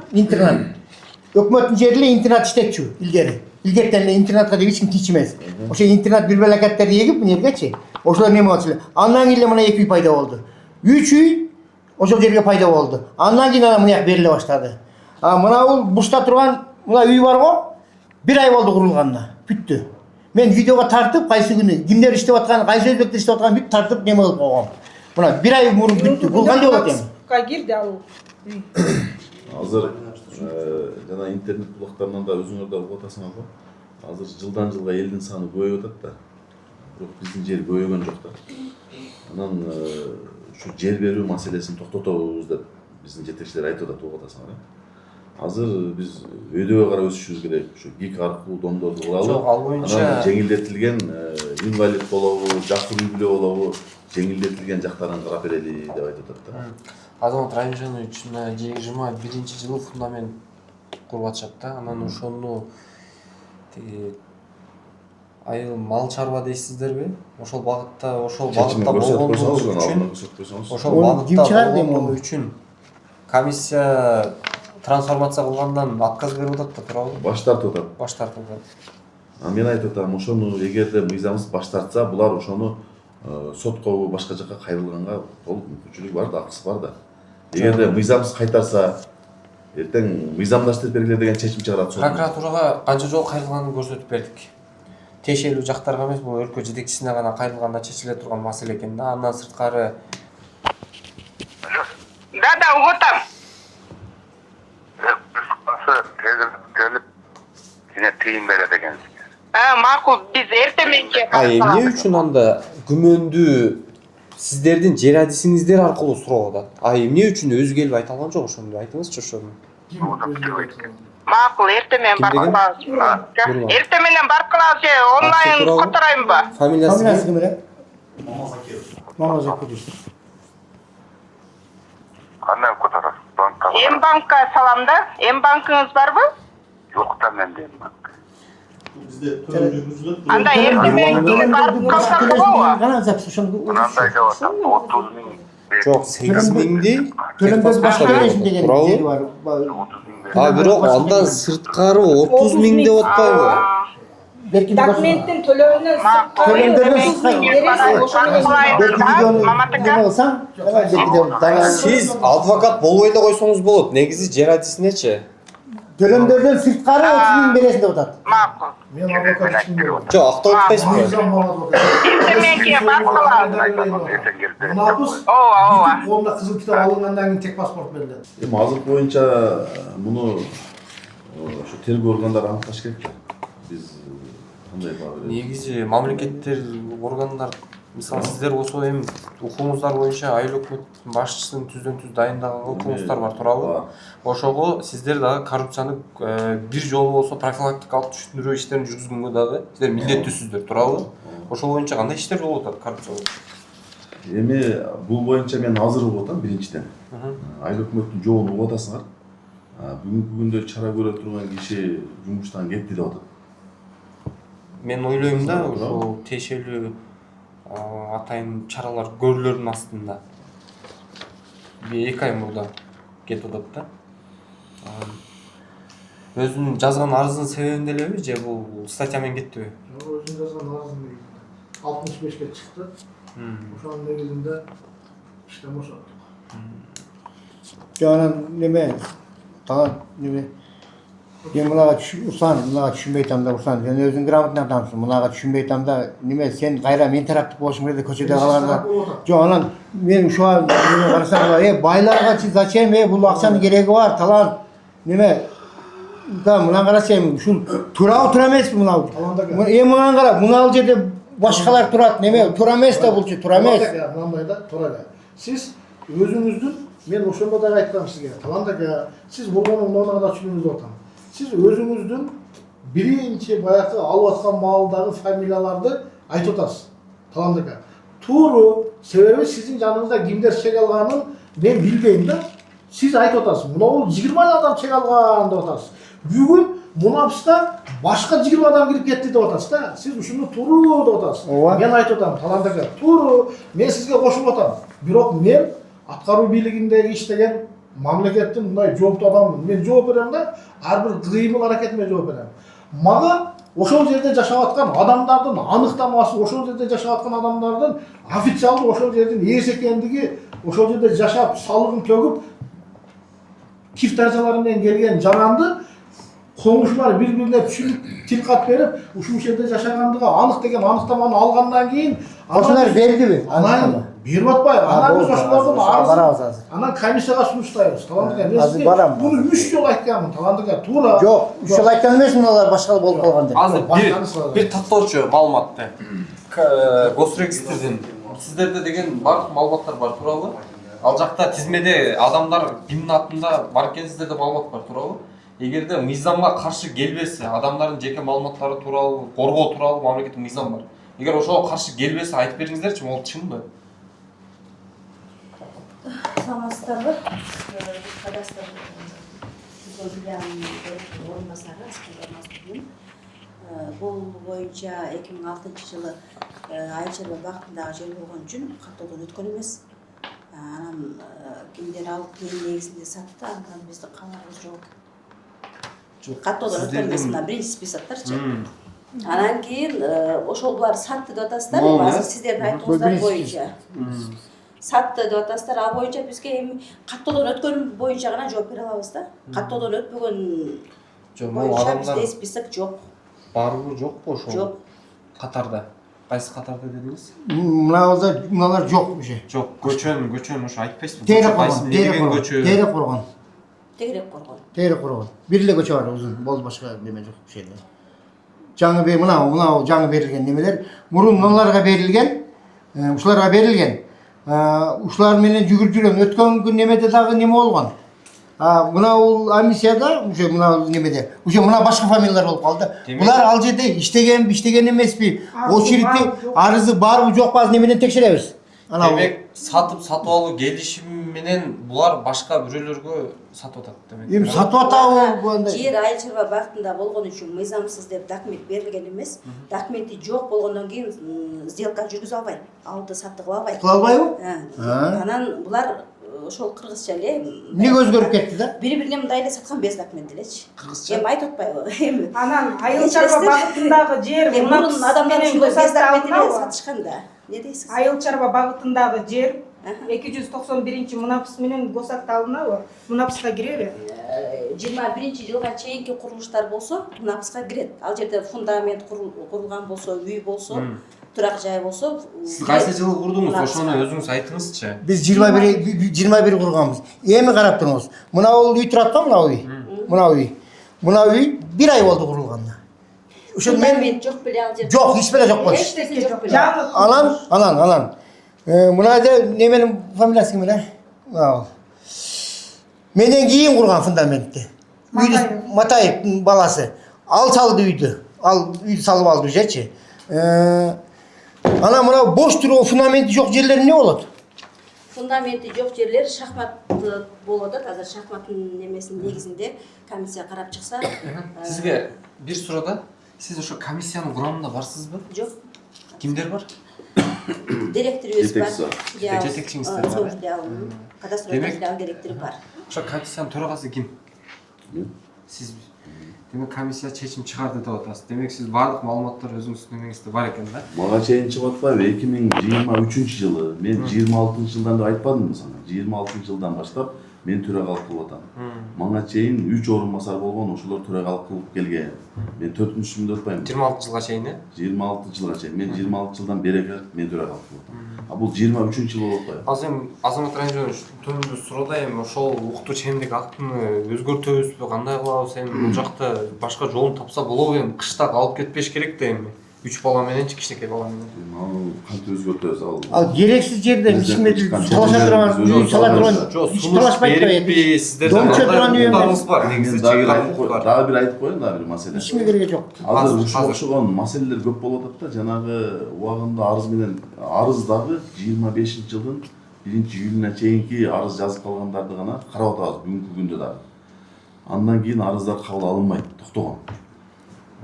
Өкмөттүн жеринде интернат иштетчү илгери. Илгертен эле интернатка деп эч ким тийчү эмес. Ошо интернат бир белакеттерди эгип, эмгечи. Ошолор неме болчу эле. Андан кийин эле мына 2 үй пайда болду. 3 үй ошол жерге пайда болду. Андан кийин ана мына бериле баштады. Мына бушта турган мына үй бар го, 1 ай болду курулганына. Бүттү. Мен видеого тартып, кайсы күнү кимдер иштеп аткан, кайсы өзбектер иштеп аткан бүт тартып неме кылып койгом. Мына 1 ай мурун бүттү. Бул кандай болот эми? Кирди ал. Азыр жана интернет булактарынан да өзүңөр да угуп атасыңар го. Азыр жылдан жылга элдин саны көбөйүп атат да. Бирок биздин жер көбөйгөн жок да. Анан ушу жер берүү маселесин токтотобуз деп биздин жетекчилер айтып атат, угуп атасыңар. Азыр биз өйдөгө карап өсүшүбүз керек. Ушу ГИК аркылуу домдорду куралы. Жок, ал боюнча жеңилдетилген инвалид болобу, жакшы үй-бүлө болобу, жеңилдетилген жактарын карап берели деп айтып атат да. Азамат Рамижанович 21-жылы фундамент куруп атышат да. Анан ошону айыл мал чарба дейсиздерби? Ошол багытта болгону үчүн комиссия трансформация кылгандан отказ берип атат да, туурабы? Баш тартып атат. Баш тартып атат. Мен айтып атам, ошону эгерде мыйзамыбыз баш тартса, булар ошону соткобу башка жакка кайрылганга толук мүмкүнчүлүгү бар да, акысы бар да. Эгерде мыйзамсыз кайтарса, эртең мыйзамдаштырып бергиле деген чечим чыгарат сот. Прокуратурага канча жолу кайрылганын көрсөтүп бердик. Тиешелүү жактарга эмес, бул өлкө жетекчисине гана кайрылганда чечиле турган маселе экен да. Андан сырткары Да, угутам. Келип, сине тыйын берет экенсиң. Макул, биз эртең мененче. эмне үчүн анда күмөндү сиздердин жер адисиңиздер аркылуу сурап атат? Эмне үчүн өзү келип айта алган жок ошону айтыңызчы ошону. Макул, эртең менен барып калабыз. Эртең менен барып калабыз же онлайн которайынбы? Фамилиясы ким эле? Мамазаков. Кандай которасыз? Банкка. М-банкка салам да. М-банкыңыз барбы? Жок да менде банк. Анда эртең менен барып калсак болобу? Кана запись ошону. Мынандай деп атам, 30 миң. Жок, 8 миңди Төлөмдөрдү башка бересиң деген жери бар. 30 миң. бирок андан сырткары 30 миң деп атпайбы? Документтин төлөөнүн Сиз адвокат болбой эле койсоңуз болот. Негизи жер адисинечи. Төлөмдөрдөн сырткары 30 миң бересиң деп атат. Макул. Мен адвокат. Жок, актап атпайсызбы? Эртең мененче барып калабыз. Мунабыз Ооба. колуна кызыл китап алынгандан кийин тек паспорт берилет. Эми азыр боюнча муну ошо тергөө органдары аныкташ керек да. Биз кандай баа беребиз? Негизи мамлекеттер органдар, мисалы сиздер болсо эми укугуңуздар боюнча айыл өкмөттүн башчысын түздөн-түз дайындаган укугуңуздар бар, туурабы? Ошого сиздер дагы коррупцияны бир жолу болсо профилактикалык түшүндүрүү иштерин жүргүзгөнгө дагы сиздер милдеттүүсүздөр, туурабы? Ошол боюнча кандай иштер болуп атат коррупция боюнча? Эми бул боюнча мен азыр угуп атам биринчиден. Айыл өкмөттүн жообун угуп атасыңар. Бүгүнкү күндө чара көрө турган киши жумуштан кетти деп атат. Мен ойлойм да, ошол тиешелүү атайын чаралар көрүлөрүнүн астында. 2 ай мурда кетип атат да. Өзүнүн жазган арызынын себебин элеби же бул статья менен кеттиби? Өзүнүн жазган арызын 65-ке чыкты. Ошонун негизинде иштен бошоттук. Жана неме мен мынага түшүнбөй атам да Руслан, сен өзүң грамотный адамсың, мынага түшүнбөй атам да, неме сен кайра мен тараптык болушуң керек көчөдө калганда. Жок, анан мен ушуга неме карасам, байларга зачем бул акчанын кереги бар, талант неме да мына карасаң, ушул туура эмеспи мынау? Мынаны кара, мына жерде башкалар турат, неме туура эмес да булчу, туура эмес. Мындай да, туура эле. Сиз өзүңүздүн, мен ошондо да айткам сизге, Талант ака, сиз болгонун мынаны да түшүнүңүз атам. Сиз өзүңүздүн биринчи баягы алып аткан маалдагы фамилияларды айтып атасыз. Талант ака. Тууру, себеби сиздин жаныңызда кимдер чек алганын мен билбейм да. Сиз айтып атасыз. Мына 20 адам чек алган деп атасыз. Бүгүн мунапста башка 20 адам кирип кетти деп атасыз да. Сиз ушуну тууру деп атасыз. Мен айтып атам, Талант ака, тууру. Мен сизге кошуп атам. Бирок мен аткаруу бийлигиндеги иштеген мамлекеттин мындай жооптуу адаммын. Мен жооп берем да, ар бир кыймыл аракетиме жооп берем. Мага ошол жерде жашап аткан адамдардын аныктамасы, ошол жерде жашап аткан адамдардын официалдуу ошол жердин ээси экендиги, ошол жерде жашап, салыгын төгүп, кифт арзалары менен келген жаранды коңушулар бири-бирине түшүнүп тил кат берип, ушул жерде жашагандыгы анык деген аныктаманы алгандан кийин Ошолар бердиби? Анан берип атпайбы? Анан биз ошолордун арызын анан комиссияга сунуштайбыз. Талант ака, мен сизге буну 3 жолу айтканмын. Талант ака, туура. Жок, 3 жолу айткан эмес, муналар башка болуп калган деп. Азыр бир таттоочу маалыматты. Госрегистрден сиздерде деген бардык маалыматтар бар туурабы? Ал жакта тизмеде адамдар кимдин атында бар экен, сиздерде маалымат бар туурабы? Эгерде мыйзамга каршы келбесе, адамдардын жеке маалыматтары тууралуу, коргоо тууралуу мамлекеттик мыйзам бар. Эгер ошого каршы келбесе айтып бериңиздерчи, могул чынбы? Саламатсыздарбы? Кадастр орунбасары Аскер. Бул боюнча 2006 жылы Айыл чарба багытындагы жер болгон үчүн каттоодон өткөн эмес. Анан кимдер алып негизинде сатты, андан биздин кабарыбыз жок. Каттоодон өткөн эмес, мына биринчи списоктарчы. Анан кийин ошол булар сатты деп атасыздар, азыр сиздердин айтууңуздар боюнча. Сатты деп атасыздар, ал боюнча бизге эми каттоодон өткөн боюнча гана жооп бере алабыз да. Каттоодон өтпөгөн боюнча бизде список жок. Барбы жокпу ошол? Жок. Катарда. Кайсы катарда дедиңиз? Мыналар жок уже. Жок, көчөн ошо айтпайсызбы? Терек коргон. Терек коргон. Бир эле көчө бар, узун, болду башка неме жок ушерде. Жаңы мынау жаңы берилген немелер, мурун мыналарга берилген, ушуларга берилген. Ушулар менен жүгүрүп жүргөн өткөн күн немеде дагы неме болгон. Мынау комиссияда уже мынау немеде, уже мына башка фамилиялар болуп калды. Булар ал жерде иштеген эмеспи, очередте арызы барбы жокпу азыр немеден текшеребиз. Демек, сатып алуу келишими менен булар башка бирөөлөргө сатып атат демек. Эми сатып атабы? Жер айыл чарба багытында болгон үчүн мыйзамсыз деп документ берилген эмес. Документи жок болгондон кийин сделка жүргүзө албайт. Алды сатты кыла албайт. Кыла албайбы? Анан булар ошол кыргызча эле эмне өзгөрүп кетти да? Бири-бирине мындай эле саткан без документ элечи. Кыргызча. Эми айтып атпайбы? Эми анан айыл чарба багытындагы жер мурун адамдар ушундай без документ эле сатышкан да. Не дейсиз? Айыл чарба багытындагы жер 291 мунапс менен госакталынабы? Мунапска киреби? 21-жылга чейинки курулуштар болсо, мунапска кирет. Ал жерде фундамент курулган болсо, үй болсо, турак жай болсо, сиз кайсы жылы курдуңуз? Ошону өзүңүз айтыңызчы. Биз 21 курганбыз. Эми карап туруңуз. Мына үй турат да, мына үй. Мына үй 1 ай болду курулганына. Ошол мен жок беле ал жерде. Жок, эч беле жок болчу. Эч нерсе жок беле. Анан. Мына не менин фамилиясы ким эле? Менден кийин курган фундаментти. Үйдү Матаевдин баласы. Ал салды үйдү. Ал үйдү салып алды ужечи. Ана мына бош туруп фундаменти жок жерлер эмне болот? Фундаменти жок жерлер шахмат болуп атат. Азыр шахматтын немесинин негизинде комиссия карап чыкса. Сизге бир суроо да. Сиз ошо комиссиянын курамында барсызбы? Жок. Кимдер бар? Директорубуз бар. Жетекчиңиз бар. Кадастр филиал директору бар. Ошо комиссиянын төрагасы ким? Сиз. Демек комиссия чечим чыгарды деп атасыз. Демек сиз баардык маалыматтар өзүңүздүн эмеңизде бар экен да? Мага чейин чыгып атпайбы 2023-жылы мен 26-жылдан деп айтпадымбы сага? 26-жылдан баштап мен төрагалык кылып атам. Мага чейин 3 орун басар болгон, ошолор төрагалык кылып келген. Мен 4-күндө өтпөйм. 26 жылга чейин, 26 жылга чейин. Мен 26 жылдан бери мен төрагалык кылып атам. А бул 23-жыл болуп атпайбы? Азыр эми Азамат Райымжанович төмөндө суроодо эми ошол уктуу чендик актыны өзгөртөбүзбү, кандай кылабыз эми бул жакта башка жолун тапса болобу эми кышта алып кетпеш керек да эми. 3 бала мененчи, кичинекей бала менен. Ал кантип өзгөртөбүз Ал керексиз жерде ишмеди талаша турган, үй сала турган, иш талашпайт да. Сиздердин андайлыктарыңыз бар, негизи чек бар. Дагы бир айтып коеюн, дагы бир маселе. Ишме кереги жок. Азыр ошогон маселелер көп болуп атат да, жанагы убагында арыз менен арыз дагы 25-жылдын 1-июлуна чейинки арыз жазып калгандарды гана карап атабыз бүгүнкү күндө дагы. Андан кийин арыздар кабыл алынбайт, токтогон.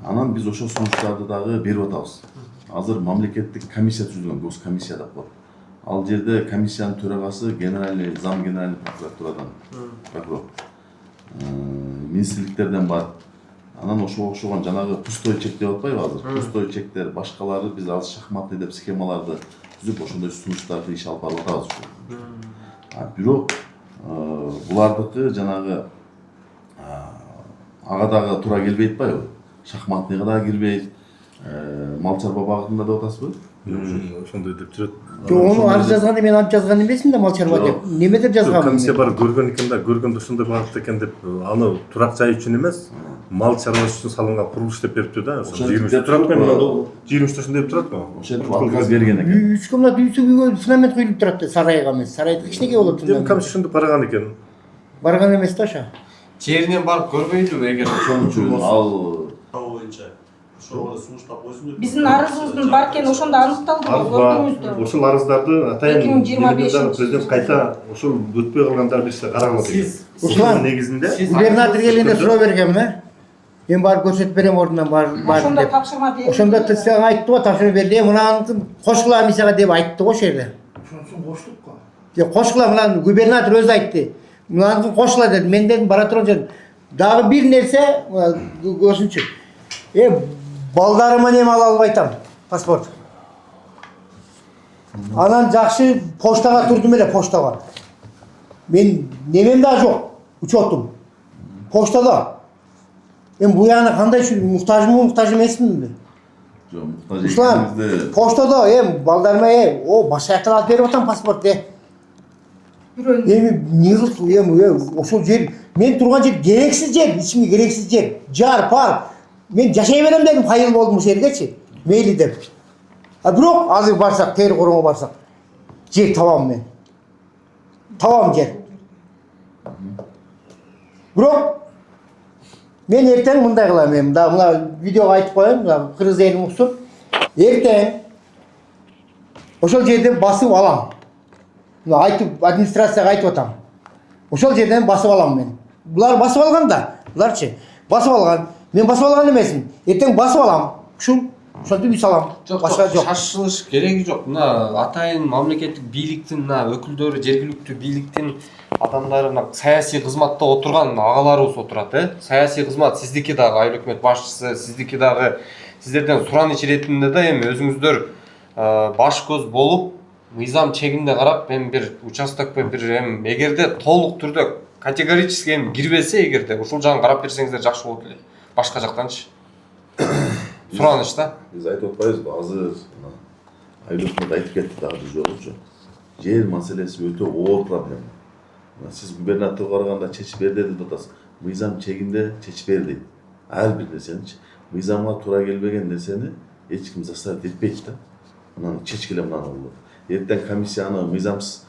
Анан биз ошол сунуштарды дагы берип атабыз. Азыр мамлекеттик комиссия түзүлгөн, госкомиссия деп коет. Ал жерде комиссиянын төрагасы генеральный зам генеральный прокуратурадан прокурор. Министрликтерден бар. Анан ошого окшогон жанагы пустой чек деп атпайбы азыр? Пустой чектер, башкалары биз азыр шахматный деп схемаларды түзүп ошондой сунуштарды иш алып барып атабыз. Бирок булардыкы жанагы ага дагы туура келбей атпайбы? Шахматныйга да кирбейт, мал чарба багытында деп атасызбы? Ошондой деп жүрөт. Ону арыз жазганда мен ант жазган эмесмин да мал чарба деп. Неме деп жазгам? Комиссия барып көргөн экен да, көргөндө ошондой багытта экен деп, аны турак жай үчүн эмес, мал чарбасы үчүн салынган курулуш деп бериптир да. Ошо 23 турат мен 23 деп турат го. Ошентип отказ берген экен. 3 комнат үйгө фундамент куюлуп турат да, сарайга эмес. Сарайда кичинекей болот. Эми комиссия ошондо барган экен. Барган эмес да ошо. Жеринен барып көрбөйдүбү эгер Ошон үчүн ал Биздин арызыбыздын бар экени ошондо аныкталды го, көрдүңүздөрбү? Ошол арыздарды атайын 2025 президент кайта ошол өтпөй калгандарды бирсе карап алат. Руслан, негизинде губернатор келгенде суроо бергем да. Мен барып көрсөтүп берем ордунан бар Ошондо деп. тапшырма берди. Ошондо сага айтты го, тапшырма берди. Мынаны кошкула комиссияга деп айтты го жерде. Ошонусун коштук го. Кошкула, мына губернатор өзү айтты. Мынаны кошкула деди. Мен дедим бара турган дагы бир нерсе көрсүнчү. Балдарыма неме ала албайтам, паспорт. Анан жакшы поштага турдум эле, поштага. Мен немем да жок, учетум. Поштада. Буяны кандай муктажмы, муктаж эмесминби? жок, муктаж Руслан, экенибизде поштада балдарыма о баш аяктан алып берип атам паспорт Эми ошол жер, мен турган жер керексиз жер, ичиме керексиз жер. Жар, пар. Мен жашай берем дедим, кайыл болдум ошол жергечи. Мейли деп. Бирок азыр барсак, тери коронго барсак, жер табам мен. Табам жер. Бирок мен эртең мындай кылам эми. Мына видеого айтып коеюн, кыргыз элин уксун. Эртең ошол жерден басып алам. Мына айтып администрацияга айтып атам. Ошол жерден басып алам мен. Булар басып алган да. Буларчы басып алган. Мен басып алган эмесмин. Эртең басып алам. Ошентип үй салам. Башка жок. Шашылыш кереги жок. Мына атайын мамлекеттик бийликтин, мына өкүлдөрү, жергиликтүү бийликтин адамдары, мына саясий кызматта отурган агаларыбыз отурат, Саясий кызмат сиздики дагы айыл өкмөт башчысы, сиздики дагы сиздерден сураныч иретинде да эми өзүңүздөр баш көз болуп, мыйзам чегинде карап, эми бир участокпо бир эми эгерде толук түрдө категорически эми кирбесе, эгерде ушул жагын карап берсеңиздер жакшы болот эле. Башка жактанчы. Сураныч да. Биз айтып атпайбызбы, азыр айыл өкмөт айтып кетти дагы бир жолу. Жер маселеси өтө оор проблема. Сиз губернаторго барганда чечип бер деп атасыз. Мыйзам чегинде чечип бер дейт. Ар бир нерсени, мыйзамга туура келбеген нерсени эч ким заставить этпейт да. Мынаны чечкиле мынаны болот. Эртең комиссия аны мыйзамсыз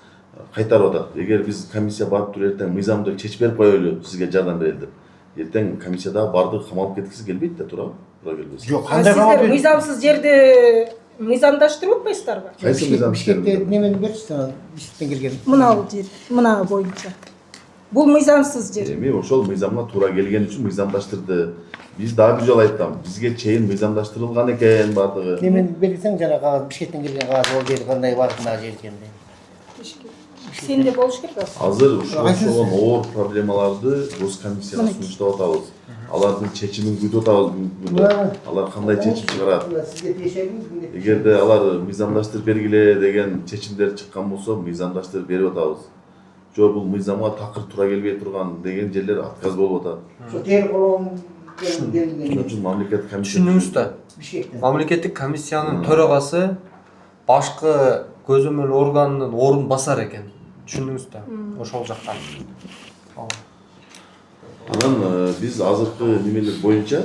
кайтарып атат. Эгер биз комиссия барып туруп эртең мыйзамды чечип берип коелу, сизге жардам берели деп. Эртең комиссияда барды камалып кеткиси келбейт да, туурабы? Туура келбесе. Жок, Сиздер мыйзамсыз жерде мыйзамдаштырып атпайсыздарбы? Кайсы мыйзам? Бишкекте немени берчи ана Бишкектен келген. Мынау жер, мына боюнча. Бул мыйзамсыз жер. Эми ошол мыйзамга туура келген үчүн мыйзамдаштырды. Биз дагы бир жолу айттым. Бизге чейин мыйзамдаштырылган экен бардыгы. Немени бергесең жана кагаз Бишкектен келген кагаз ол жер кандай барытындагы жер экен. Сенде болуш керек. Азыр ушул ошол оор проблемаларды госкомиссияга сунуштап атабыз. Алардын чечимин күтүп атабыз. Алар кандай чечим чыгарат? Сизге тиешеби? Эгерде алар мыйзамдаштырып бергиле деген чечимдер чыккан болсо, мыйзамдаштырып берип атабыз. Жок, бул мыйзамга такыр туура келбей турган деген жерлер отказ болуп атат. Ошо тери колон Ошон үчүн мамлекеттик комиссия. Түшүндүңүз да. Бишкектен. Мамлекеттик комиссиянын төрагасы башкы көзөмөл органынын орун басар экен. Түшүндүңүз да. Ошол жактан. Анан биз азыркы немелер боюнча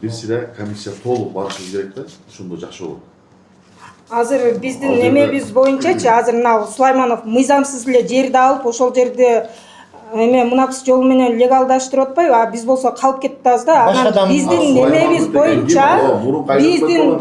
бир сире комиссия толук барышыбыз керек да. Ошондо жакшы болот. Азыр биздин немебиз боюнчачы, азыр мына Сулайманов мыйзамсыз эле жерди алып, ошол жерди эме мунапс жол менен легалдаштырып атпайбы? А биз болсо калып кетип атабыз да. Анан биздин немебиз боюнча биздин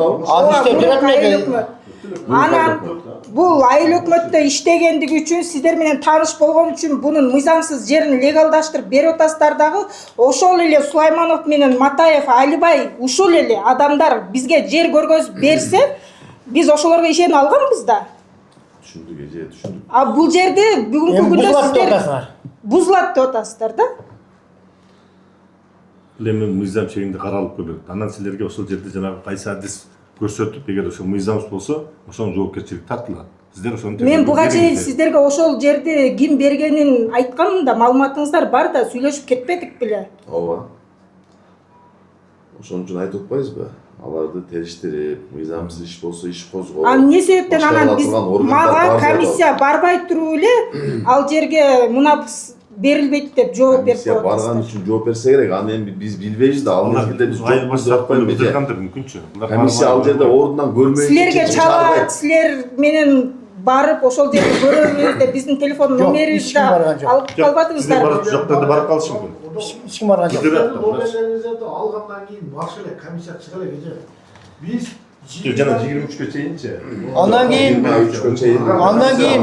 анан бул айыл өкмөттө иштегендиги үчүн, сиздер менен тааныш болгон үчүн бунун мыйзамсыз жерин легалдаштырып берип атасыздар дагы. Ошол эле Сулайманов менен Матаев, Алибай ушул эле адамдар бизге жер көргөзүп берсе, биз ошолорго ишенип алганбыз да. Түшүндүк, эже, түшүндүк. А бул жерди бүгүнкү күндө сиздер бузулат деп атасыздар да. Эми мыйзам чегинде каралып көрөлүк. Анан силерге ошол жерде жанагы кайсы адис көрсөтүп, эгер ошо мыйзамсыз болсо, ошонун жоопкерчилиги тартылат. Сиздер ошону Мен буга чейин сиздерге ошол жерди ким бергенин айтканмын да, маалыматыңыздар бар да, сүйлөшүп кетпедик беле. Ооба. Ошон үчүн айтып атпайбызбы? Аларды териштирип, мыйзамсыз иш болсо иш козгоп. А эмне себептен анан биз мага комиссия барбай туруп эле ал жерге мунапс берилбейт деп жооп берип коет. Барган үчүн жооп берсе керек. Аны эми биз билбейбиз да. Ал мезгилде биз жооп берип атпайбыз. мүмкүнчү. Комиссия ал жерде ордунан көрмөйт. Силерге чалат, силер менен барып ошол жерди көрөбүз деп биздин телефон номерибизди алып калбадыңыздарбы? Жок, да барып калышы мүмкүн. Эч ким барган жок. Номерлеринизди алгандан кийин баш эле комиссия чыга элек эже. Биз жана 23-кө чейинчи. Андан кийин 23-кө чейин. Андан кийин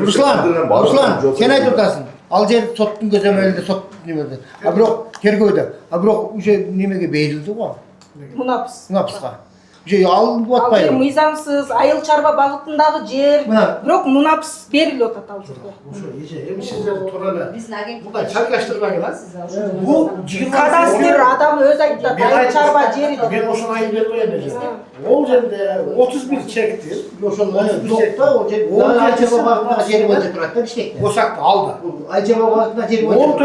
Руслан, сен айтып атасың. Ал жер соттун көзөмөлүндө, сот немеде. А бирок тергөөдө. А бирок уже немеге берилди го. Мунапска. Же алынып атпайбы? Ал мыйзамсыз айыл чарба багытындагы жер, бирок мунапс берилип атат ал жерге. Ошо эже, эми сиздер туура эле. Биздин агенттик Мындай чалкаштырбагыла. Бул кадастр адам өзү айтат, айыл чарба жери деп. Мен ошону айып бербейм эже. Ол жерде 31 чектир. Ошол жокта ол жер Айчаба багытындагы жер боюнча турат да Бишкекте. Ошакты алды. Айчаба багытындагы жер боюнча.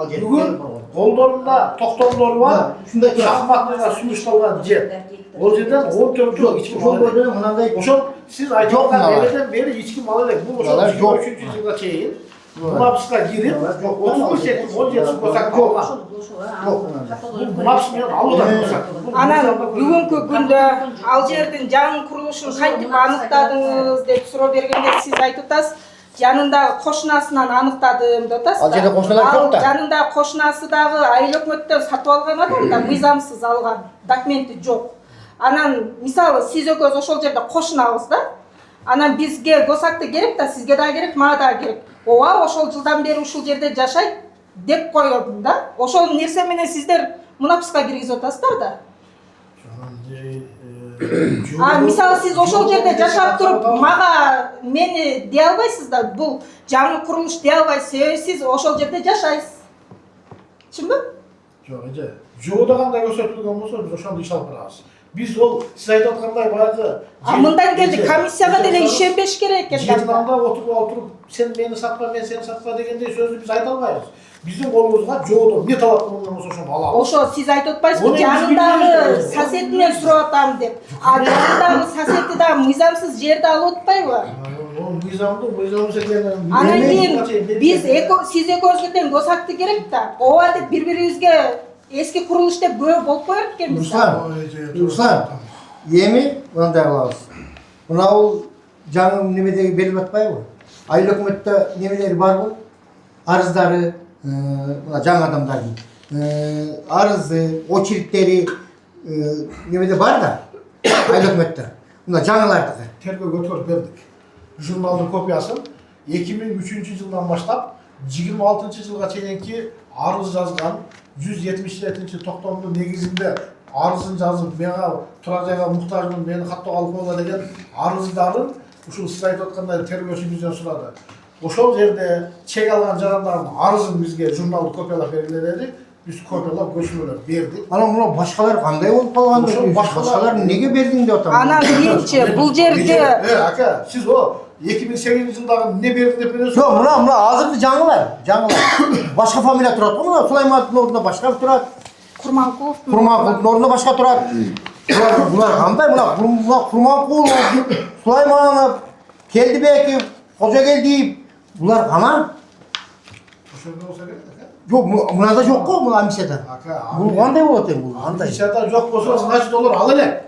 14-ü бүгүн колдорунда токтомдору бар. Ушундай шахматныйга сунушталган жер. Ол жерден 14-ü ички ошол бойдон мынандай ошол сиз айтып аткан эледен бери ички мал элек. Бул ошол 23-жылга чейин мунапска кирип 31 чектин 17 босак алган. Мунапс менен алып атат. Анан бүгүнкү күндө ал жердин жаңы курулушун кантип аныктадыңыз деп суроо бергенде сиз айтып атасыз, жанындагы кошунасынан аныктадым деп атасыз. Ал жерде кошуналар жок да. Жанындагы кошунасы дагы айыл өкмөттөн сатып алган адам да, мыйзамсыз алган, документи жок. Анан мисалы сиз экөөбүз ошол жерде кошунабыз да. Анан бизге госакты керек да, сизге да керек, мага да керек. Ооба, ошол жылдан бери ушул жерде жашайт деп коёдум да. Ошол нерсе менен сиздер мунапска киргизип атасыздар да. А мисалы сиз ошол жерде жашап туруп мага мени дей албайсыз да. Бул жаңы курулуш дей албайсыз, себеби сиз ошол жерде жашайсыз. Түшүнбү? Жок эже. Жолдо кандай көрсөтүлгөн болсо биз ошондо иш алып барабыз. Биз ол сиз айтып аткандай баягы мындан келди комиссияга деле ишенбеш керек экен да. Жерин анда отуруп сен мени сатпа, мен сени сатпа дегендей сөздү биз айта албайбыз. Биздин колубузга жолдо эмне талап кылынган болсо ошону алабыз. Ошо сиз айтып атпайсызбы, жанындагы сосединен сурап атам деп. А жанындагы соседи да мыйзамсыз жерди алып атпайбы? Мыйзамсыз экенин. Анан кийин биз сиз экөөбүзгө тең госакты керек да. Ооба деп бири-бирибизге эски курулуш деп бөө болуп коет экенбиз. Руслан, эми мындай кылабыз. Мынау жаңы немедеги берилип атпайбы? Айыл өкмөттө немелери барбы? Арыздары, мына жаңы адамдардын арызы, очередтери немеде бар да, айыл өкмөттө. Мына жаңылардыкы. Tergov götürüp verdik. Jurnalın kopyaсын 2003 yıldan başlap 26 yılga çekenki arız yazgan 177 toxtomdun negizinde arızın жазып мага турак жайга муктажмын мени каттоо алып койгула деген арыздарын ушул сиз айтып аткандай тергөөчү бизден сурады. Ошол жерде чек алган жарандардын арызын бизге журналды копиялап бергиле деди. Biz kopyalap göçmölөр berdik. Анан мына башкалар кандай болуп калган? Башкалар неге бердиң деп атам? Анан биринчи бул жерде Aka, siz o 2008 yılдағы не берді деп менен Жок, мына азыркы жаңылар. Башка фамилия турат го, мына Сулаймановдун ордунда башка турат. Курманкуловдун ордунда башка турат. Булар кандай? Мына Курманкулов, Сулайманов, Келдибеков, Кожогелдиев, булар кана? Ошондо болсо керек да. Жок, мынада жок го, мына амисияда. Бул кандай болот эми бул? Кандай? Амисияда жок болсо, значит олар ал эле.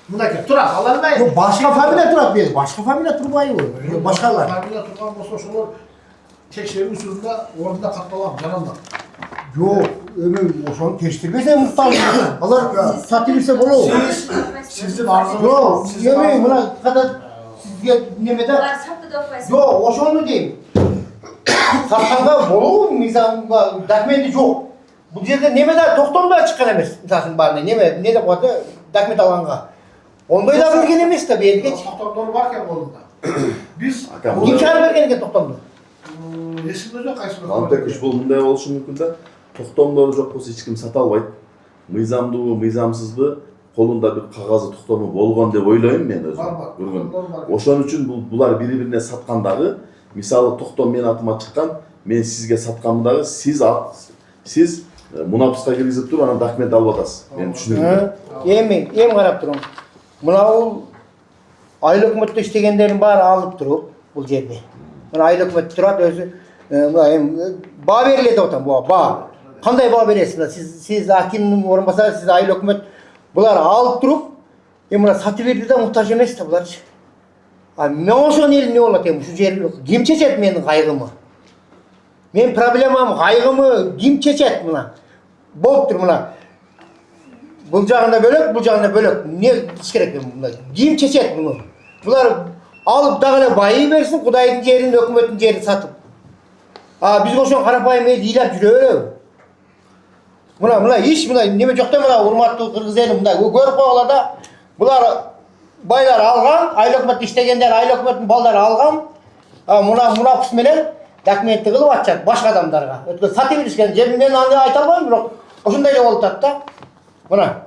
Мынакей турат, ала албайт. Жок, башка фамилия турат бул. Башка фамилия турбайбы? Башкалар. Фамилия турган болсо ошолор текшерүү учурунда ордунда катталган жарандар. Жок, эми ошону тештирбесе муктаж. Алар сатып берсе болобу? Сиздин арзыңыз. Жок, эми мына када сизге немеде? Жок, ошону дейм. Сатканга болобу мыйзамга документи жок. Бул жерде немеде токтомдо чыккан эмес. Мисалы баарына неме деп коет документ алганга. Ондай да берген эмес да берди. Токтомдор бар экен колунда. Биз ким чыгарып берген экен токтомду? Эсимде жок кайсы бир. Антекиш бул мындай болушу мүмкүн да. Токтомдору жок болсо эч ким сата албайт. Мыйзамдуубу, мыйзамсызбы колунда бир кагазы токтому болгон деп ойлойм мен өзүм. Көргөн. Ошон үчүн булар бири-бирине саткандагы, мисалы токтом менин атыма чыккан, мен сизге саткандагы сиз мунапуска киргизип туруп анан документ алып атасыз. Мен түшүнүрүм. Эми карап турам. Мына бул айыл өкмөттө иштегендердин баары алып туруп бул жерде. Мына айыл өкмөт турат өзү мына эми баа берилет деп атам, баа. Кандай баа бересиз? Сиз акимдин орун басары, сиз айыл өкмөт булар алып туруп, эми мына сатып берди да муктаж эмес да буларчы. Мен ошон эл эмне болот эми ушу жерди ким чечет менин кайгымы? Мен проблемам, кайгымы ким чечет мына? Болуптур мына. Бул жагында бөлөк, бул жагында бөлөк. Не кылыш керек мына? Ким чечет муну? Булар алып дагы эле байый берсин, Кудайдын жерин, өкмөттүн жерин сатып. Биз ошон карапайым эл ыйлап жүрө беребиз. Мына иш мына неме жок да мына урматтуу кыргыз эли мына көрүп койгула да. Булар байлар алган, айыл өкмөттө иштегендер, айыл өкмөттүн балдары алган. Мына кыз менен документти кылып атышат башка адамдарга. Өткөн сатып беришкен жерин мен аны айта албайм, бирок ошондой эле болуп атат да. Мына.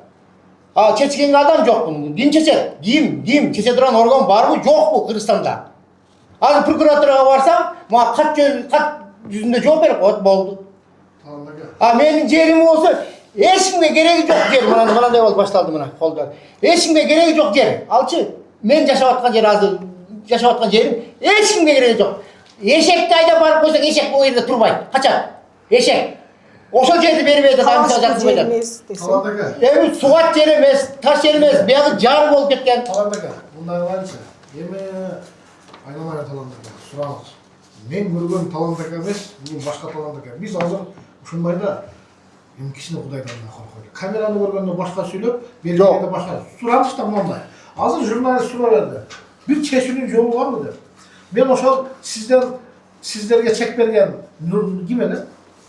Чечкенге адам жок муну. Ким чечет? Ким чече турган орган барбы, жокпу Кыргызстанда? Азыр прокуратурага барсам, мага кат жүзүндө жооп берип коет, болду. Менин жерим болсо, эч кимге кереги жок жер. Мынандай болуп башталды мына колдор. Эч кимге кереги жок жер. Алчы, мен жашап аткан жер азыр, жашап аткан жерим эч кимге кереги жок. Эшекти айдап барып койсоң, эшек бул жерде турбайт. Качат. Эшек. Ошол жерди бербейт, тамса жатып койот. Эми сугат жер эмес, таш жер эмес, биягы жар болуп кеткен. Таландака, мындай кылайынчы. Эми айналайын Таландака, сураңыз. Мен көргөн Таландака эмес, бул башка Таландака. Биз азыр ушундай да эми кичине Кудайдан да коркойлу. Камераны көргөндө башка сүйлөп, бергенде башка. Сураныш да мындай. Азыр журналист сурап берди. Бир чечүүнүн жолу барбы деп. Мен ошол сиздерге чек берген ким эле?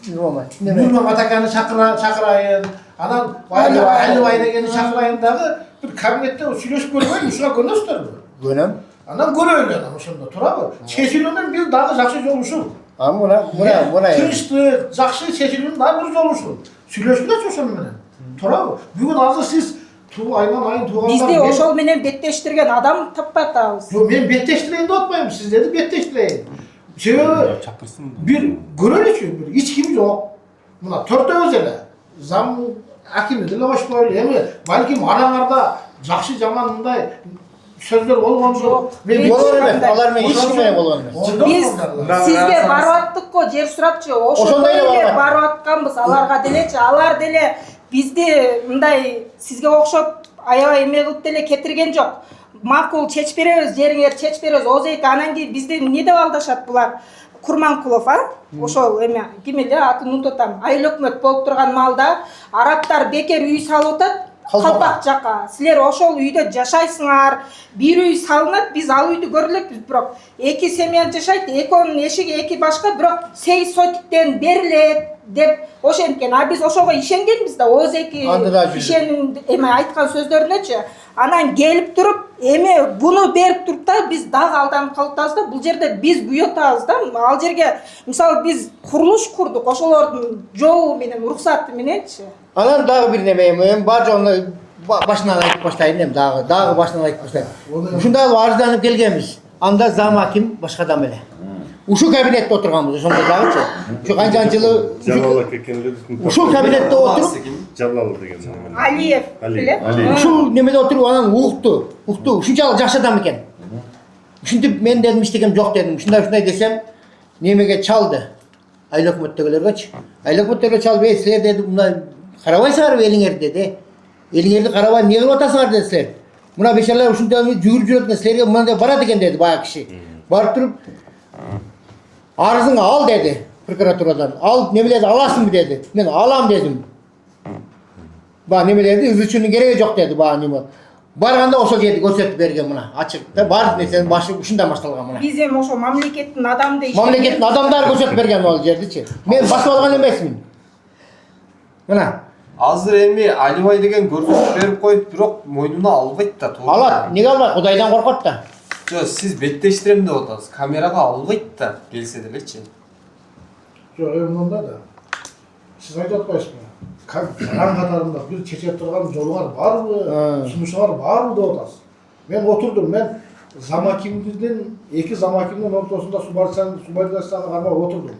Нурман Атаканы чакырайын. Анан Алибай дегени чакырайын дагы бир кабинетте сүйлөшүп көрбөйбү? Ушуга көнөсүздөрбү? Көнөм. Анан көрөлү анан ошондо турабы? Чечүүнүн бир дагы жакшы жолу ушул. Мына. Тынчтык, жакшы чечүүнүн дагы бир жолу ушул. Сүйлөшкүлөчү ошону менен. Турабы? Бүгүн азыр сиз айынан туугандар. Бизди ошол менен беттештирген адам таппай атабыз. Жок, мен беттештирейин деп атпайм, сиздерди беттештирейин. Себеби бир көрөлүчү, бир эч ким жок. Мына төртөөбүз эле. Зам акимди деле кошпойлу. Эми балким араңарда жакшы жаман мындай сөздөр болгон жок. Мен болор эмес, алар менен эч ким менен болгон эмес. Биз сизге барып аттык го, жер сурапчы. Ошондой эле барып атканбыз аларга делечи. Алар деле бизди мындай сизге окшоп аябай эме кылып деле кетирген жок. Макул чечип беребиз, жериңер чечип беребиз. Озейк анан кийин бизди эмне деп алдашат булар? Курманкулов, ошол эме ким эле атын унутуп атам. Айыл өкмөт болуп турган маалда арабтар бекер үй салып атат. калпак жака. Силер ошол үйдө жашайсыңар. Бир үй салынат, биз ал үйдү көрүлекпиз, бирок эки семья жашайт, экөөнүн эшиги эки башка, бирок 8 сотиктен берилет деп ошенткен. А биз ошого ишенгенбиз да, ооз-эки ишенин эме айткан сөздөрүнөчү. Анан келип туруп, эме буну берип туруп да биз дагы алданып калып да, бул жерде биз буйотабыз да. Ал жерге мисалы биз курулуш курдук, ошолордун жообу менен, уруксаты мененчи. Анан дагы бир неме, мен бар жолуна башынан айтып баштайын эми, дагы башынан айтып баштайын. Ушундай арызданып келгенбиз. Анда зам аким башка адам эле. Ушул кабинетте отурганбыз, ошондо дагычы. Ушу канча жылы Жалал экен. ушул кабинетте отуруп, Жалал деген. Алиев беле? ушул немеде отуруп анан укту. Ушунчалык жакшы адам экен. Ушинтип мен дедим иштегем жок дедим. Ушундай десем, немеге чалды. Айыл өкмөттөгүлөргөчү. Айыл өкмөттөгүлөр чалып, силер деди, мына карабайсыңарбы элиңерди деди. Элиңерди карабай эмне кылып атасыңар деди силер. Мына бешалар ушундай жүгүрүп жүрөт экен, силерге мындай барат экен деди баягы киши. Барып туруп арызыңы ал деди прокуратурадан. Ал немелерди аласыңбы деди. Мен алам дедим. Ба немелерди үзүчүнүн кереги жок деди ба неме. Барганда ошол жерди көрсөтүп берген мына ачык. Бар нерсенин башы ушундан башталган мына. Биз эми ошо мамлекеттин адамды Мамлекеттин адамдары көрсөтүп берген ал жердичи. Мен басып алган эмесмин. Мына. Азыр эми Алибай деген көрсөтүп берип коюп, бирок мойнуна албайт да, туура. Алат, эмнеге албайт? Кудайдан коркот да. Жок, сиз беттештирем деп атасыз. Камерага албайт да, келсе делечи. Жок, мындай да. Сиз айтып атпайсызбы? Каран катарында бир чечеп турган жолуңар барбы, сунушуңар барбы деп атасыз. Мен отурдум, мен замакимдин, эки замакимдин ортосунда субарданияны кармап отурдум.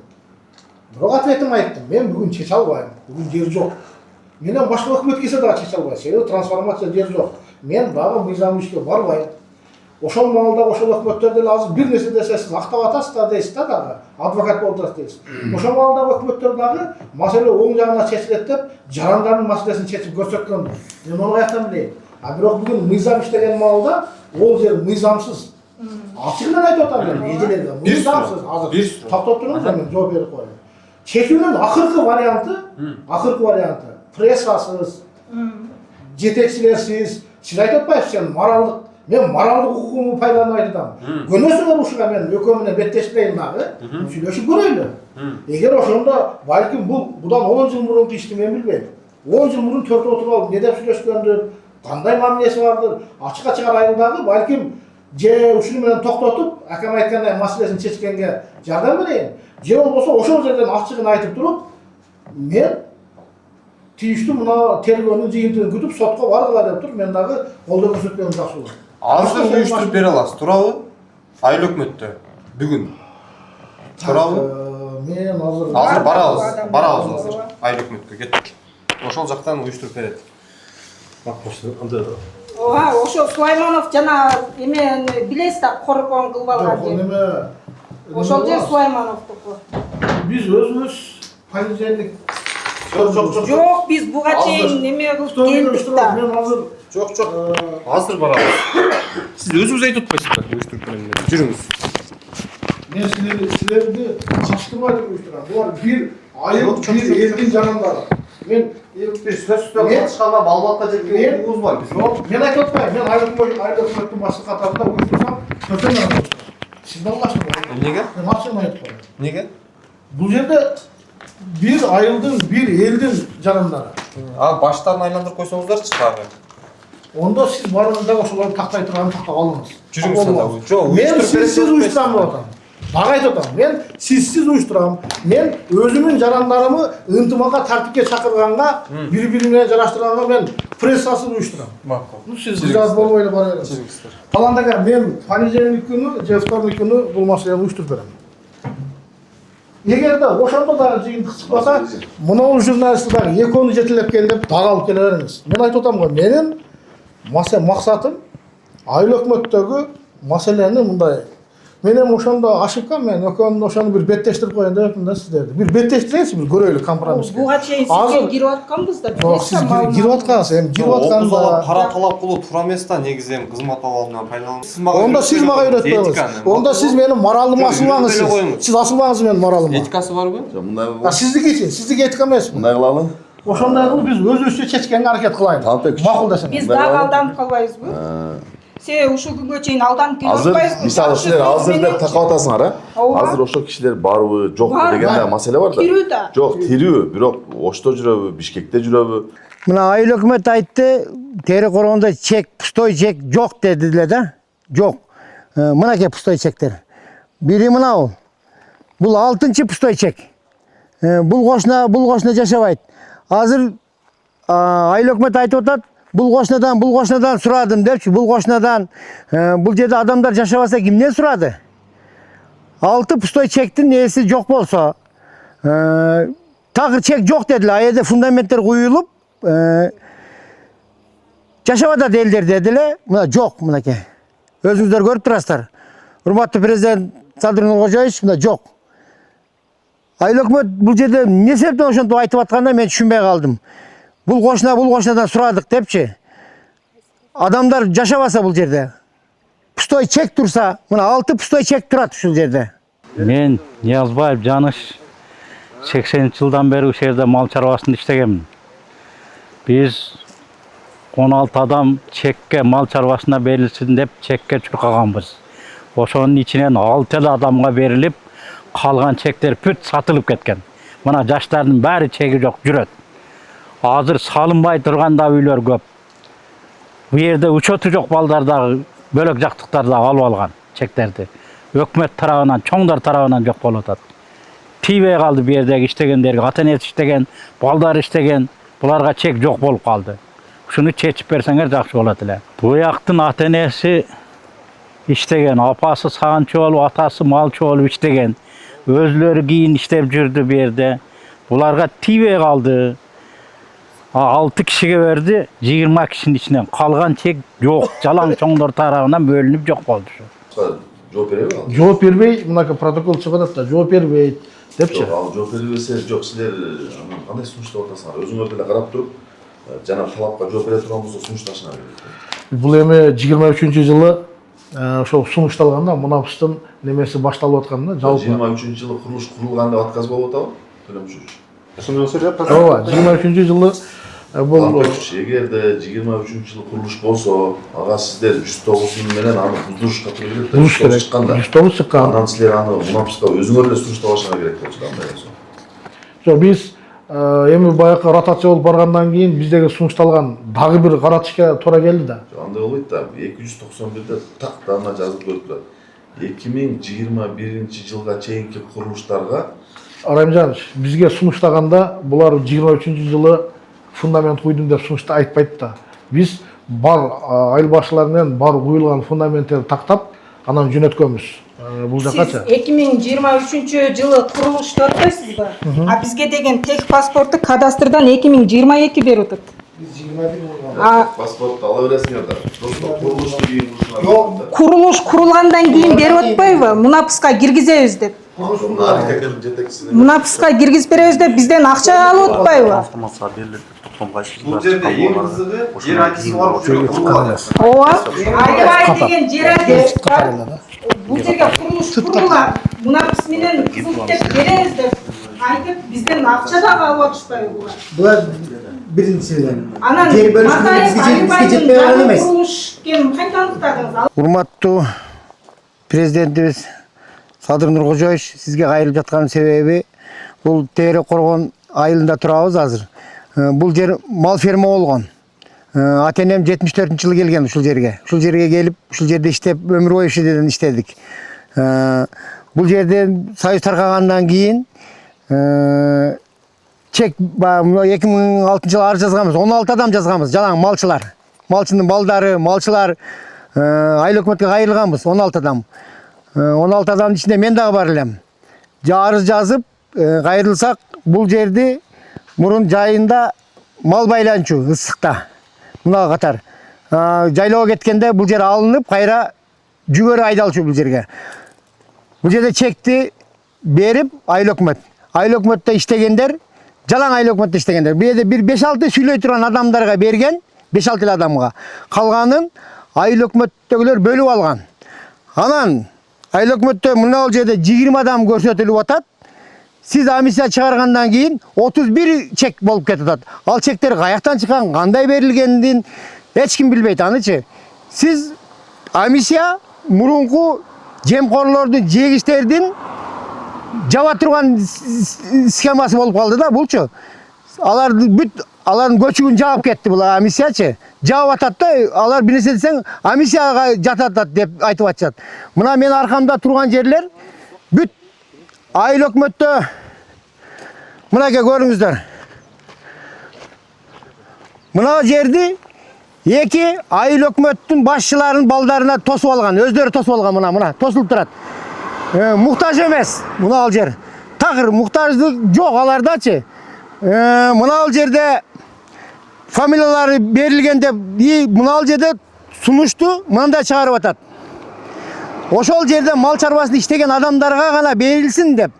Бирок ответим айттым, мен бүгүн чече албайм, бүгүн жер жок. Менен башка өкмөт келсе дагы чече албайм, себеби трансформация жер жок. Мен дагы мыйзам ишке барбайм. Ошол маалда ошол өкмөттөр деле азыр бир нерсе десе сиз актап атасыз да дейсиз да дагы, адвокат болуп атасыз дейсиз. Ошол маалда өкмөттөр дагы маселе оң жагына чечилет деп жарандардын маселесин чечип көрсөткөн. Мен аны каяктан билейм. А бирок бүгүн мыйзам иштеген маалда ол жер мыйзамсыз. Ачыгынан айтып атам мен, эжелерге мыйзамсыз. Азыр токтоп туруңуз, мен жооп берип коеюн. Чечүүнүн акыркы варианты прессасыз, жетекчилерсиз, сиз айтып атпайсызбы сен моралдык. Мен моралдык укугумду пайдаланып айтам. Көнөсүңөр ушуга мен экөө менен беттешпейм дагы. Сүйлөшүп көрөйлү. Эгер ошондо балким будан 10 жыл мурунку ишти мен билбейм. 10 жыл мурун төртө отуруп алып не деп сүйлөшкөндүр, кандай мамилеси бардыр, ачык айылдагы балким же ушуну менен токтотуп, акам айткандай маселесин чечкенге жардам берейин. Же болбосо ошол жерден ачыгын айтып туруп, мен тийиштүү мына тергөөнүн жыйынтыгын күтүп сотко баргыла деп туруп, мен дагы колдоо көрсөткөнүм жакшы болот. Азыр уюштуруп бере аласыз, туурабы? Айыл өкмөттө бүгүн. Туурабы? Мен азыр барабыз азыр. Айыл өкмөткө кеттик. Ошол жактан уюштуруп берет. Ооба, ошо Сулайманов жана эме билесиз да, коркон кылып алган жер. Ошол жер Сулаймановдуку. Биз өзүбүз полицейлик Жок, биз буга чейин неме кылып келдик да. Мен азыр Жок. Азыр барабыз. Сиз өзүңүз айтып атпайсызбы? Уюштуруп берем деп. Жүрүңүз. мен силерди катыштырбай деп уюштурам. Булар бир айыл, бир элдин жанындагы. Мен сөзсүздө катышканда маалыматка жеткенге угузбай. Жок, мен айтып атпайм. Мен айыл өкмөттүн башчы катарында уюштурсам, көтөрмөйм. Сиз далбашыңыз. Эмнеге? Мен ачыгын айтып коеюн. Неге? Бул жерде бир айылдын, бир элдин жанындагы. Баштарын айландырып койсоңуздарчы дагы. Ондо сиз барыңызда ошолорду тактай турганын тактап алыңыз. Жүрүңүз анда. Жок, мен сизсиз уюштурам деп атам. Дагы айтып атам. Мен сизсиз уюштурам. Мен өзүмдүн жарандарымы ынтымакка, тартипке чакырганга, бири-бири менен жараштырганга мен прессасыз уюштурам. Макул. Сиз жаз болбой эле бара бересиз. Калгандагы мен понедельник күнү, же вторник күнү бул маселени уюштуруп берем. Эгерде ошондо дагы жыйынтык чыкпаса, мына журналистти дагы экөөнү жетелеп кел деп дагы алып келе бериңиз. Мен айтып атам го, менин максатым айыл өкмөттөгү маселени мындай. Мен эми ошондо ошибка, мен экөөнү ошону бир беттештирип коеюн деп атам да сиздерди. Бир беттештирейинчи, бир көрөйлү компромисске. Буга чейин сиз кирип атканбыз да. Жок, сиз кирип аткансыз, эми кирип атканда пара талап кылуу туура эмес да, негизи эми кызмат абалынан пайдаланып. Онда сиз мага үйрөтпөңүз. Онда сиз менин моралыма асылбаңыз. Сиз асылбаңыз менин моралыма. Этикасы барбы? Мындай Сиздики этика эмес. мындай кылалы. ошондой кылып биз өзүбүзчө чечкенге аракет кылайын. Макул десең. Биз дагы алданып калбайбызбы? Себеби ушул күнгө чейин алданып келип Азыр атпайбызбы? мисалы силер азыр деп такап атасыңар, Ооба. азыр ошол кишилер барбы, жокпу Бар, деген да бар. маселе бар да. Тирүү да. Жок, тирүү, бирок Ошто жүрөбү, Бишкекте жүрөбү? Мына айыл өкмөт айтты, тери коргондо чек, пустой чек жок дедиле да. Жок. Мынакей пустой чектер. Бири мынау. Бул 6-чы пустой чек. Бул кошуна жашабайт. Азыр айыл өкмөт айтып атат, бул кошунадан сурадым депчи, бул кошунадан бул жерде адамдар жашабаса кимден сурады? 6 пустой чектин эси жок болсо, такыр чек жок дедиле, а жерде фундаменттер куюлуп, жашап атат элдер дедиле. Мына жок, мынакей. Өзүңүздөр көрүп турасыздар. Урматтуу президент Садыр Нуркожоевич, мына жок. Айыл өкмөт бул жерде эмне себептен ошентип айтып атканда мен түшүнбөй калдым. Бул кошунадан сурадык депчи. Адамдар жашабаса бул жерде. Пустой чек турса, мына 6 пустой чек турат ушул жерде. Мен Ниязбаев Жаныш 80-жылдан бери ушул жерде мал чарбасында иштегенмин. Биз 16 адам чекке мал чарбасына берилсин деп чекке чуркаганбыз. Ошонун ичинен 6 адамга берилип, калган чектер бүт сатылып кеткен. Мына жаштардын баары чеги жок жүрөт. Азыр салынбай турган да үйлөр көп. Бу жерде учету жок балдар дагы, бөлөк жактыктар дагы алып алган чектерди. Өкмөт тарабынан, чоңдар тарабынан жок болуп атат. Тийбей калды бу жердеги иштегендерге, ата-энеси иштеген, балдар иштеген, буларга чек жок болуп калды. Ушуну чечип берсеңер жакшы болот эле. Бу жактын ата-энеси иштеген, апасы саганчы болуп, атасы малчы болуп иштеген. Өзлөрү кийин иштеп жүрдү бу жерде. Буларга тийбей калды. 6 кишиге берди, 20 кишинин ичинен калган чек жок. Жалаң чоңдор тарабынан бөлүнүп жок болду ушу. Жооп береби ал? Жооп бербей, мынакей протокол чыгып атат да, жооп бербейт депчи. Жок, ал жооп бербесе, жок, силер кандай сунуштап атасыңар? Өзүңөр деле карап туруп, жана талапка жооп бере турган болсо сунушташыңар керек. Бул эми 23-жылы ошол сунушталганда мунапыстын немеси башталып атканда, жалпы 23-жылы курулуш курулган деп отказ болуп атабы? Төлөмчү. Ооба, 23-жылы бул эгерде 23-жылы курулуш болсо, ага сиздер 109 менен аны буздурушка туру керек. буруш керек. 109 чыккан. Андан силер аны мунапыска өзүңөр эле сунуштап алышыңар керек болчу андай болсо. Жок, биз эми баягы ротация болуп баргандан кийин биздеги сунушталган дагы бир каратышка туура келди да. Андай болбойт да, 291-де так дана жазылып көрүп турат. 2021-жылга чейинки курулуштарга Райымжанович, бизге сунуштаганда булар 23-жылы фундамент куйдум деп сунушта айтпайт да. Биз бар айыл башчылары менен бар куюлган фундаменттерди тактап, анан жөнөткөнбүз. Бул жакачы. Сиз 2023-жылы курулушту өтпөйсүзбү? А бизге деген тех паспорту кадастрдан 2022 берип атат. Паспортты ала бересиңер да. Просто курулушту кийин Курулуш курулгандан кийин берип атпайбы? Мунапыска киргизебиз деп. Мунапыска киргизип беребиз деп бизден акча алып атпайбы? Бул жерде эң кызыгы жер айтысы барып жүрөт. Ооба. Айбай деген жер айтысы бар. Бул жерге курулуш курулган. Мунапыс менен кызыл деп беребиз деп айтып бизден акча дагы алып атышпайбы булар? Булар биринчиден Анан жер бөлүшүндө бизге жетпей калган эмес. Курулуш кем кантип аныктадыңыз? Урматтуу президентибиз Садыр Нуркожоевич, сизге кайрылып жатканын себеби бул Тере Коргон айылында турабыз азыр. Бул жер мал ферма болгон. Ата-энем 74-жылы келген ушул жерге. Ушул жерге келип, ушул жерде иштеп, өмүр бою ушул жерден иштедик. Бул жерде союз таркагандан кийин чек 2006-жылы арыз жазганбыз. 16 адам жазганбыз, жалаң малчылар. Малчынын балдары, малчылар айыл өкмөткө кайрылганбыз 16 адам. 16 адамдын ичинде мен дагы бар элем. Арыз жазып кайрылсак, бул жерди мурун жайында мал байланчу ысыкта. Мына катар. Жайлоого кеткенде бул жер алынып, кайра жүгөрү айдалчу бул жерге. Бул жерде чекти берип айыл өкмөт. Айыл өкмөттө иштегендер, жалаң айыл өкмөттө иштегендер. Бул жерде бир 5-6 сүйлөй турган адамдарга берген, 5-6 адамга. Калганын айыл өкмөттөгүлөр бөлүп алган. Анан айыл өкмөттө мына бул жерде 20 адам көрсөтүлүп атат. Сиз комиссия чыгаргандан кийин 31 чек болуп кетип атат. Ал чектер каяктан чыккан, кандай берилгенин эч ким билбейт анычы. Сиз комиссия мурунку жемкорлордун, жегичтердин жаба турган схемасы болуп калды да булчу. Алардын көчүгүн жаап кетти бул комиссиячы. Жаап атат да, алар бир нерсе десең комиссияга жатат деп айтып атышат. Мына мен аркамда турган жерлер бүт айыл өкмөттө мынакей көрүңүздөр. Мына жерди эки айыл өкмөттүн башчыларынын балдарына тосуп алган, өздөрү тосуп алган мына тосулуп турат. Муктаж эмес мына ал жер. Такыр муктаждык жок алардачы. Мына ал жерде фамилиялары берилгенде мына ал жерде сунушту мындай чыгарып атат. Ошол жерде мал чарбасында иштеген адамдарга гана берилсин деп.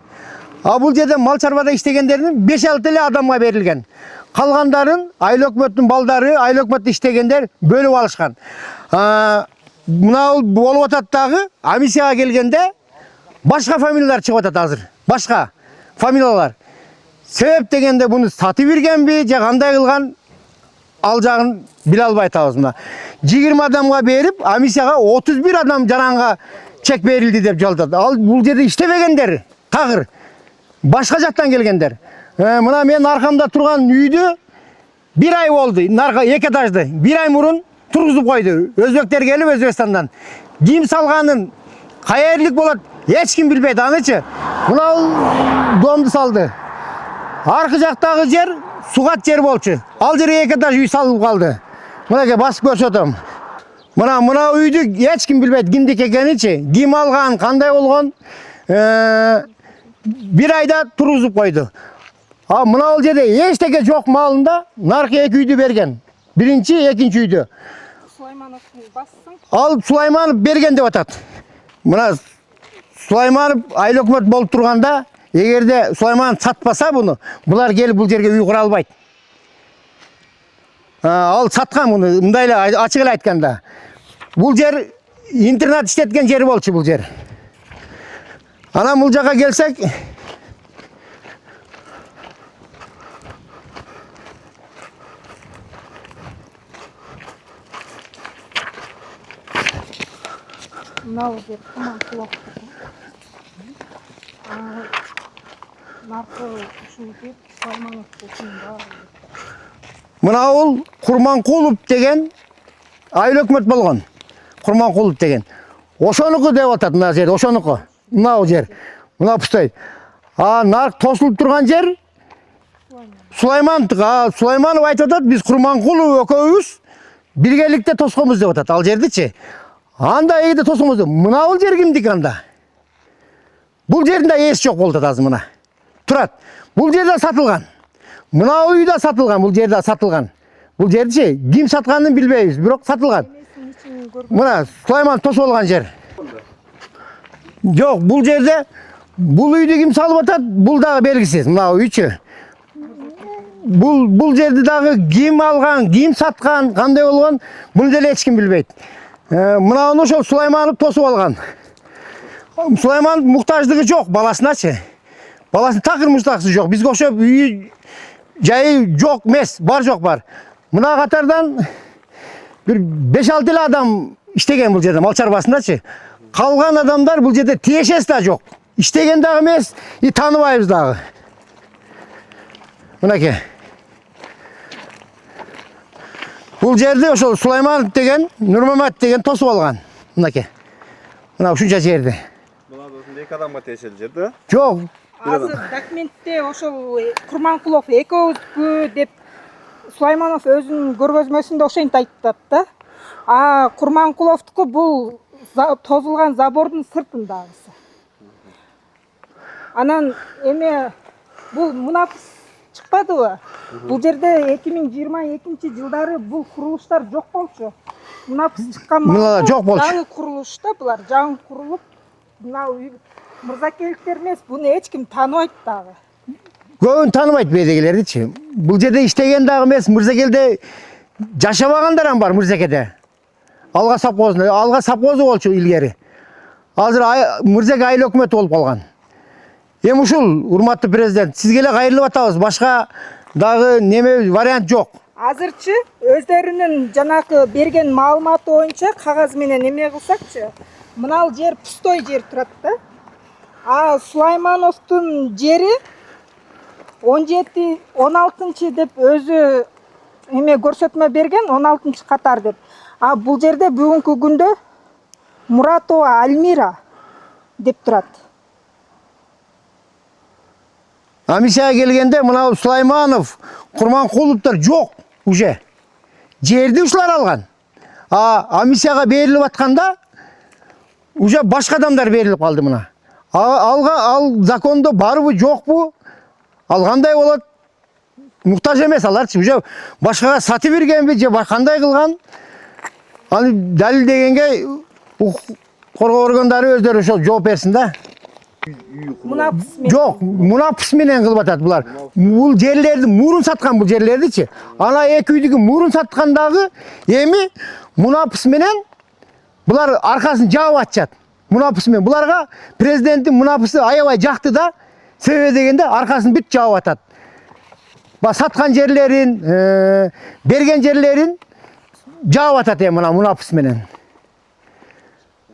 А бул жерде мал чарбада иштегендердин 5-6 эле адамга берилген. Калгандарын айыл өкмөттүн балдары, айыл өкмөттө иштегендер бөлүп алышкан. Мына болуп атат дагы комиссияга келгенде башка фамилиялар чыгып атат азыр. Башка фамилиялар. Себеп дегенде буну сатып бергенби, же кандай кылган ал жагын биле албай атабыз мына. 20 адамга берип, комиссияга 31 адам жаранга чек берилди деп жалдады. Ал бул жерде иштебегендер, такыр башка жактан келгендер. Мына мен аркамда турган үйдү 1 ай болду, нарка 2 этажды. 1 ай мурун тургузуп койду. Өзбектер келип Өзбекстандан. Ким салганын, кайерлик болот, эч ким билбейт анычы. Мына ал домду салды. Аркы жактагы жер сугат жер болчу. Ал жерге 2 этаж үй салып калды. Мынакей басып көрсөтөм. Мына үйдү эч ким билбейт кимдики экенинчи. Ким алган, кандай болгон? 1 айда тургузуп койду. Мына ал жерде эчтеке жок малында наркы 2 үйдү берген. Биринчи, экинчи үйдү. Сулаймановдун бассың. Ал Сулайманов берген деп атат. Мына Сулайманов айыл өкмөт болуп турганда, эгерде Сулайманов сатпаса буну, булар келип бул жерге үй кура албайт. Ал саткан буну, мындай эле ачык эле айтканда. Бул жер интернат иштеткен жери болчу бул жер. Анан бул жака келсек, Мынау жер Курманкулов. Наркы ушиники Сулаймановдун бар. мына ол Курманкулов деген айыл өкмөт болгон. Курманкулов деген. Ошонуку деп атат мына жер, ошонуку. Мына жер. Мына пустой. Нарк тосулуп турган жер Сулаймановдук. Сулайманов айтып атат, биз Курманкулов экөөбүз биргеликте тосконбуз деп атат ал жердичи. Анда эгерде тосуңуз, мына бул жер кимдики анда? Бул жерде эс жок болду азыр мына. Турат. Бул жерде сатылган. Мына үй да сатылган, бул жерде сатылган. Бул жердичи ким сатканын билбейбиз, бирок сатылган. Мына Сулайман тосуп алган жер. Жок, бул жерде бул үйдү ким салып атат? Бул дагы белгисиз, мына үйчү. Бул жерди дагы ким алган, ким саткан, кандай болгон, буну деле эч ким билбейт. Мына ошол Сулайманов тосуп алган. Сулайманов муктаждыгы жок баласыначы. Баласын такыр муктаждыгы жок. Бизге окшоп үй жайы жок эмес, бар жок бар. Мына катардан бир 5-6 эле адам иштеген бул жерде мал чарбасындачы. Калган адамдар бул жерде тиешеси да жок. Иштеген дагы эмес, тааныбайбыз дагы. Мынакей. Бул жерди ошол Сулайманов деген, Нурмамат деген тосуп алган. Мынакей. Мына ушунча жерди. Мына да 2 адамга тиешелүү жер да? Жок. Азыр документте ошол Курманкулов экөөбүзбү деп Сулайманов өзүнүн көргөзмөсүндө ошентип айтат да. Курманкуловдуку бул тозулган забордун сыртындагысы. Анан эме бул мунапыс чыкпадыбы? Бул жерде 2022-жылдары бул курулуштар жок болчу. Мунапыс чыккан Мына жок болчу. жаңы курулушта булар жаңы курулуп, мына мырзакеликтер эмес, буну эч ким тааныбайт дагы. Көбүн тааныбайт бедегилердичи. Бул жерде иштеген дагы эмес, Мырзакелде жашабагандар бар Мырзакеде. Алга сапкозу болчу илгери. Азыр Мырзаке айыл өкмөтү болуп калган. Эми ушул урматтуу президент, сизге эле кайрылып атабыз. Башка дагы неме вариант жок. Азырчы өздөрүнүн жанакы берген маалыматы боюнча кагаз менен эме кылсакчы, мынал жер пустой жер турат да. А Сулаймановдун жери 17-16 деп өзү эме көрсөтмө берген, 16 катар деп. А бул жерде бүгүнкү күндө Муратова Альмира деп турат. Амисияга келгенде мына Сулайманов, Курманкуловдор жок уже. Жерди ушулар алган. А Амисияга берилип атканда уже башка адамдар берилип калды мына. Ал закондо барбы жокпу? Ал кандай болот? Муктаж эмес аларчы. Уже башкага сатып бергенби же кандай кылган? Аны далилдегенге коргоо органдары өздөрү ошол жооп берсин да. Жок, мунапыс менен кылып атат булар. Бул жерлерди мурун саткан, бул жерлердичи. Ана эки үйдүгү мурун саткандагы эми мунапыс менен булар аркасын жаап атышат. Мунапыс менен буларга президенттин мунапысы аябай жакты да, себеби дегенде аркасын бүт жаап атат. Саткан жерлерин, берген жерлерин жаап атат мына мунапыс менен.